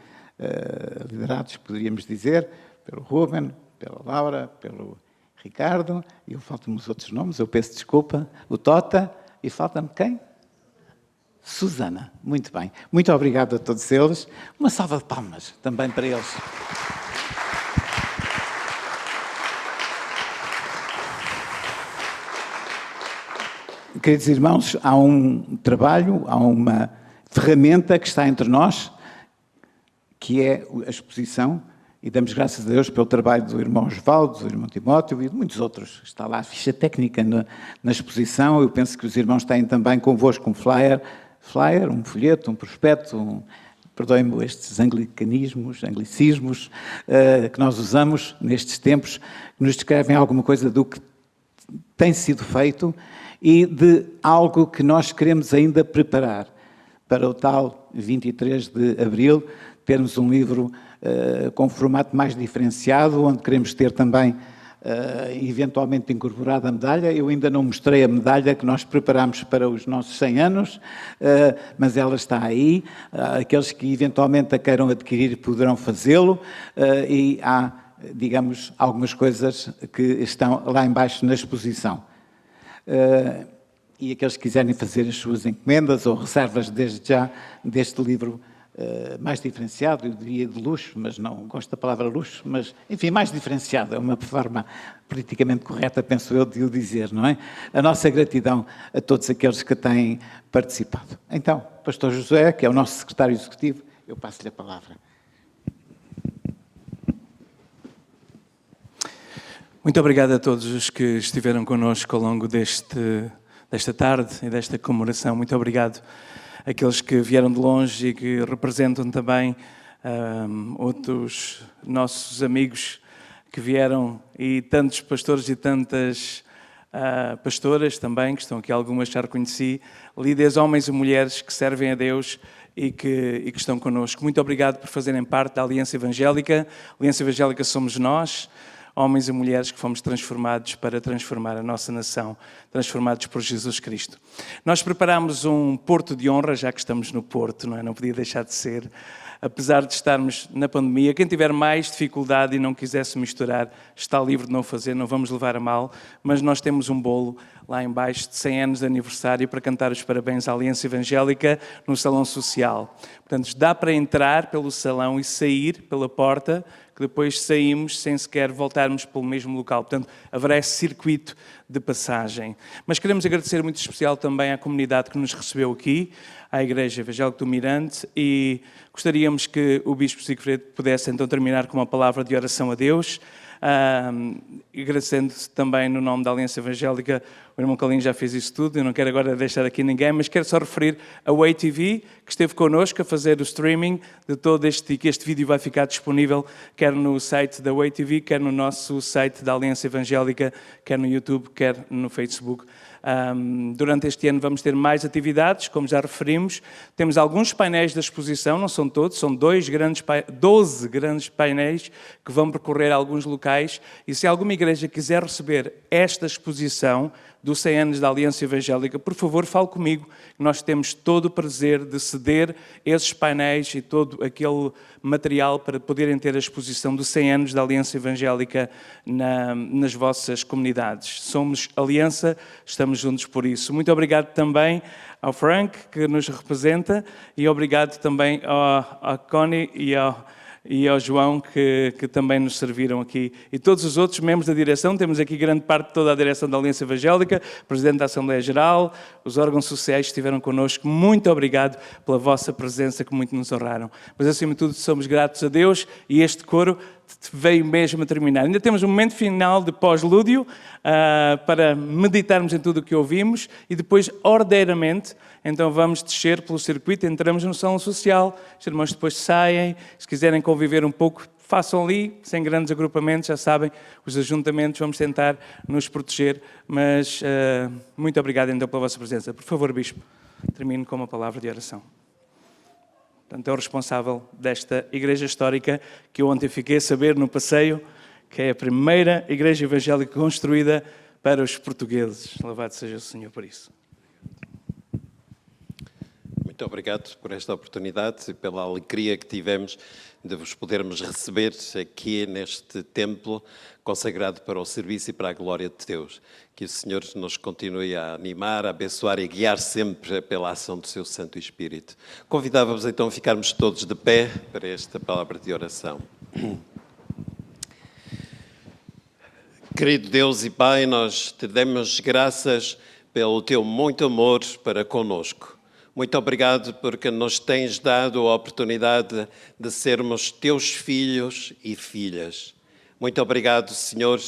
liderados, poderíamos dizer, pelo Ruben, pela Laura, pelo Ricardo, e faltam-me os outros nomes, eu peço desculpa, o Tota, e falta-me quem? Susana. Muito bem. Muito obrigado a todos eles. Uma salva de palmas também para eles. Queridos irmãos, há um trabalho, há uma ferramenta que está entre nós, que é a exposição, e damos graças a Deus pelo trabalho do irmão Osvaldo, do irmão Timóteo e de muitos outros. Está lá a ficha técnica na exposição. Eu penso que os irmãos têm também convosco um flyer, um folheto, um prospecto, perdoem-me estes anglicismos que nós usamos nestes tempos, que nos descrevem alguma coisa do que tem sido feito e de algo que nós queremos ainda preparar para o tal 23 de abril, termos um livro com um formato mais diferenciado, onde queremos ter também eventualmente incorporada a medalha. Eu ainda não mostrei a medalha que nós preparamos para os nossos 100 anos, mas ela está aí. Aqueles que eventualmente a queiram adquirir poderão fazê-lo, e há, digamos, algumas coisas que estão lá embaixo na exposição. E aqueles que quiserem fazer as suas encomendas ou reservas desde já deste livro mais diferenciado, eu diria de luxo, mas não gosto da palavra luxo, mas, enfim, mais diferenciado, é uma forma politicamente correta, penso eu, de o dizer, não é? A nossa gratidão a todos aqueles que têm participado. Então, Pastor José, que é o nosso secretário executivo, eu passo-lhe a palavra. Muito obrigado a todos os que estiveram connosco ao longo desta tarde e desta comemoração. Muito obrigado àqueles que vieram de longe e que representam também outros nossos amigos que vieram, e tantos pastores e tantas pastoras também, que estão aqui, algumas já reconheci, líderes, homens e mulheres que servem a Deus e que estão connosco. Muito obrigado por fazerem parte da Aliança Evangélica. A Aliança Evangélica somos nós, homens e mulheres que fomos transformados para transformar a nossa nação, transformados por Jesus Cristo. Nós preparámos um Porto de Honra, já que estamos no Porto, não é? Não podia deixar de ser. Apesar de estarmos na pandemia, quem tiver mais dificuldade e não quisesse misturar, está livre de não fazer, não vamos levar a mal, mas nós temos um bolo lá em baixo de 100 anos de aniversário para cantar os parabéns à Aliança Evangélica no Salão Social. Portanto, dá para entrar pelo salão e sair pela porta, que depois saímos sem sequer voltarmos pelo mesmo local. Portanto, haverá esse circuito de passagem. Mas queremos agradecer muito especial também à comunidade que nos recebeu aqui, à Igreja Evangélica do Mirante, e gostaríamos que o Bispo Sigfredo pudesse então terminar com uma palavra de oração a Deus, agradecendo também no nome da Aliança Evangélica. O irmão Calinho já fez isso tudo, eu não quero agora deixar aqui ninguém, mas quero só referir a Way TV, que esteve connosco a fazer o streaming de todo que este vídeo vai ficar disponível, quer no site da Way TV, quer no nosso site da Aliança Evangélica, quer no YouTube, quer no Facebook. Durante este ano vamos ter mais atividades, como já referimos. Temos alguns painéis da exposição, não são todos, são 12 grandes painéis que vão percorrer alguns locais. E se alguma igreja quiser receber esta exposição dos 100 anos da Aliança Evangélica, por favor, fale comigo. Nós temos todo o prazer de ceder esses painéis e todo aquele material para poderem ter a exposição dos 100 anos da Aliança Evangélica nas vossas comunidades. Somos Aliança, estamos juntos por isso. Muito obrigado também ao Frank, que nos representa, e obrigado também à Connie e ao João, que também nos serviram aqui. E todos os outros membros da direção, temos aqui grande parte de toda a direção da Aliança Evangélica, Presidente da Assembleia Geral, os órgãos sociais que estiveram connosco. Muito obrigado pela vossa presença, que muito nos honraram. Mas, acima de tudo, somos gratos a Deus, e este coro veio mesmo a terminar. Ainda temos um momento final de pós-lúdio para meditarmos em tudo o que ouvimos, e depois, ordeiramente, então vamos descer pelo circuito, entramos no salão social, os irmãos depois saem, se quiserem conviver um pouco, façam ali, sem grandes agrupamentos, já sabem, os ajuntamentos, vamos tentar nos proteger, mas muito obrigado então pela vossa presença. Por favor, Bispo, termine com uma palavra de oração. Portanto, é o responsável desta igreja histórica, que eu ontem fiquei a saber no passeio, que é a primeira igreja evangélica construída para os portugueses. Louvado seja o Senhor por isso. Muito obrigado por esta oportunidade e pela alegria que tivemos de vos podermos receber aqui neste templo consagrado para o serviço e para a glória de Deus. Que o Senhor nos continue a animar, a abençoar e a guiar sempre pela ação do seu Santo Espírito. Convidava-vos então a ficarmos todos de pé para esta palavra de oração. Querido Deus e Pai, nós te damos graças pelo teu muito amor para conosco. Muito obrigado porque nos tens dado a oportunidade de sermos teus filhos e filhas. Muito obrigado, Senhor,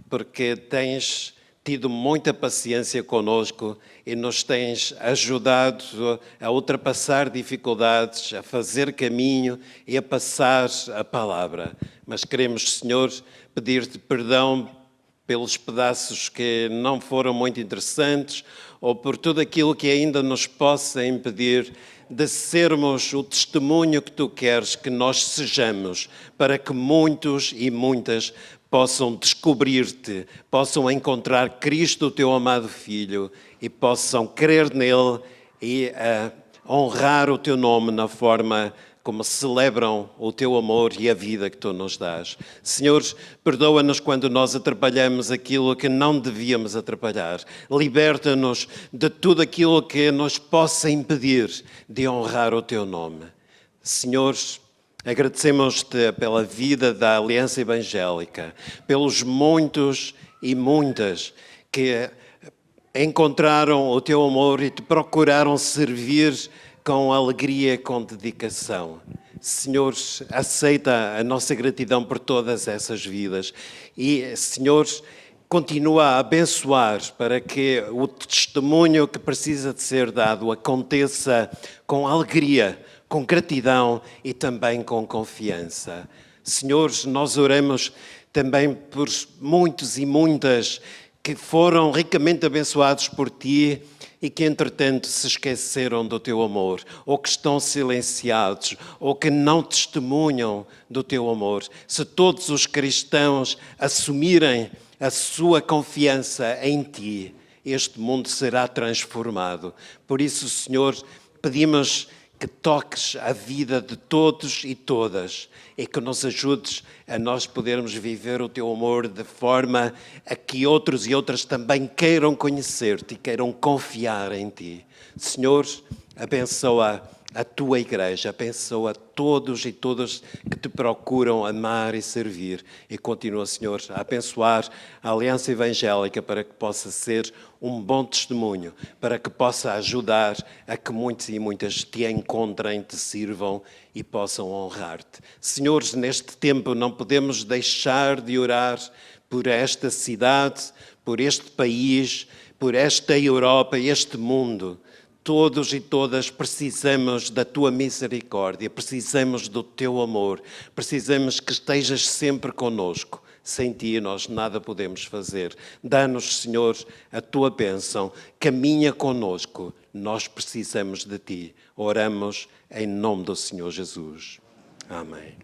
porque tens tido muita paciência conosco e nos tens ajudado a ultrapassar dificuldades, a fazer caminho e a passar a palavra. Mas queremos, Senhor, pedir-te perdão pelos pedaços que não foram muito interessantes ou por tudo aquilo que ainda nos possa impedir de sermos o testemunho que tu queres que nós sejamos, para que muitos e muitas possam descobrir-te, possam encontrar Cristo, o teu amado Filho, e possam crer nele e honrar o teu nome na forma como celebram o teu amor e a vida que tu nos dás. Senhor, perdoa-nos quando nós atrapalhamos aquilo que não devíamos atrapalhar. Liberta-nos de tudo aquilo que nos possa impedir de honrar o teu nome. Senhor, agradecemos-te pela vida da Aliança Evangélica, pelos muitos e muitas que encontraram o teu amor e te procuraram servir com alegria, com dedicação. Senhor, aceita a nossa gratidão por todas essas vidas e, Senhor, continua a abençoar para que o testemunho que precisa de ser dado aconteça com alegria, com gratidão e também com confiança. Senhor, nós oramos também por muitos e muitas que foram ricamente abençoados por ti e que, entretanto, se esqueceram do teu amor, ou que estão silenciados, ou que não testemunham do teu amor. Se todos os cristãos assumirem a sua confiança em ti, este mundo será transformado. Por isso, Senhor, pedimos que toques a vida de todos e todas e que nos ajudes a nós podermos viver o teu amor de forma a que outros e outras também queiram conhecer-te e queiram confiar em ti. Senhor, abençoa a tua igreja, abençoa todos e todas que te procuram amar e servir. E continua, Senhor, a abençoar a Aliança Evangélica para que possa ser um bom testemunho, para que possa ajudar a que muitos e muitas te encontrem, te sirvam e possam honrar-te. Senhores, neste tempo não podemos deixar de orar por esta cidade, por este país, por esta Europa, este mundo. Todos e todas precisamos da tua misericórdia, precisamos do teu amor, precisamos que estejas sempre conosco. Sem ti nós nada podemos fazer. Dá-nos, Senhor, a tua bênção, caminha conosco, nós precisamos de ti. Oramos em nome do Senhor Jesus. Amém.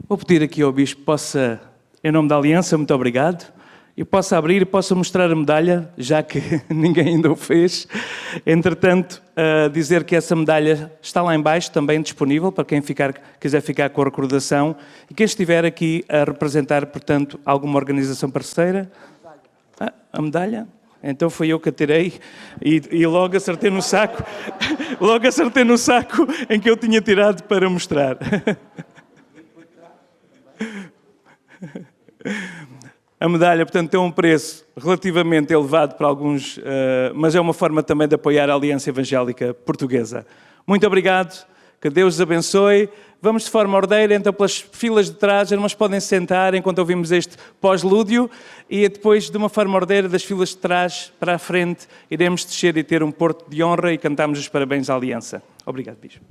Vou pedir aqui ao Bispo possa, em nome da Aliança, muito obrigado, e possa abrir e possa mostrar a medalha, já que ninguém ainda o fez. Entretanto, dizer que essa medalha está lá em baixo, também disponível, para quem quiser ficar com a recordação. E quem estiver aqui a representar, portanto, alguma organização parceira. A medalha? Então foi eu que a tirei e logo acertei no saco. Logo acertei no saco em que eu tinha tirado para mostrar. A medalha, portanto, tem um preço relativamente elevado para alguns, mas é uma forma também de apoiar a Aliança Evangélica Portuguesa. Muito obrigado, que Deus os abençoe. Vamos de forma ordeira, então pelas filas de trás, as irmãs podem sentar enquanto ouvimos este pós-lúdio e depois, de uma forma ordeira, das filas de trás para a frente, iremos descer e ter um porto de honra e cantamos os parabéns à Aliança. Obrigado, Bispo.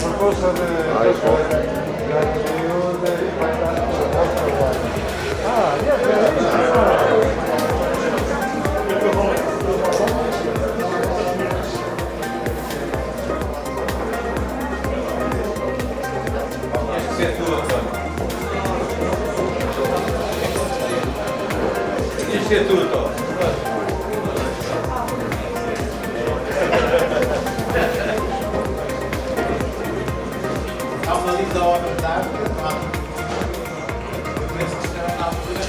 por causa de... Istituto. Há uma linda obra de arte. Eu penso que será na altura.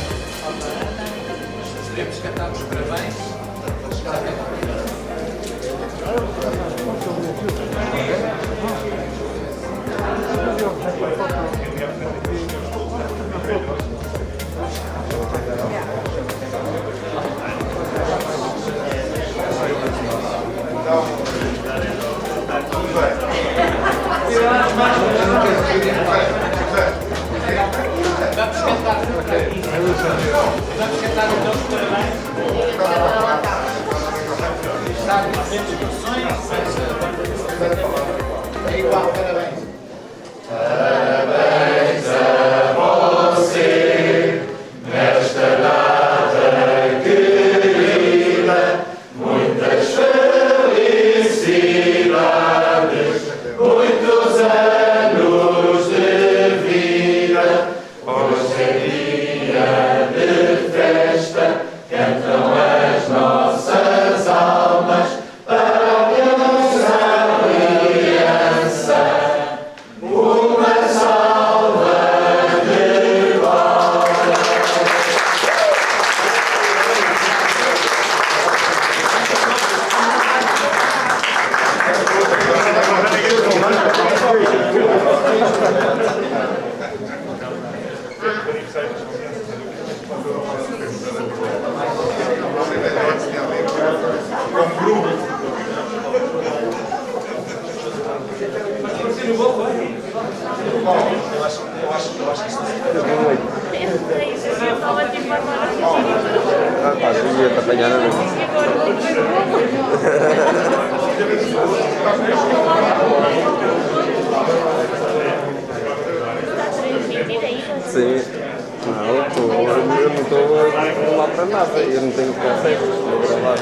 Estaremos cantados parabéns. Vamos cantar então os parabéns. As instruções. É igual, parabéns. Parabéns a você, nesta data querida, muitas felicidades, muitos anos de vida, hoje é dia de festa, cantam as nossas almas para a nossa aliança. Uma salva de palmas. Sim. Não, eu não estou lá para nada, eu não tenho que ficar cego, vou gravar.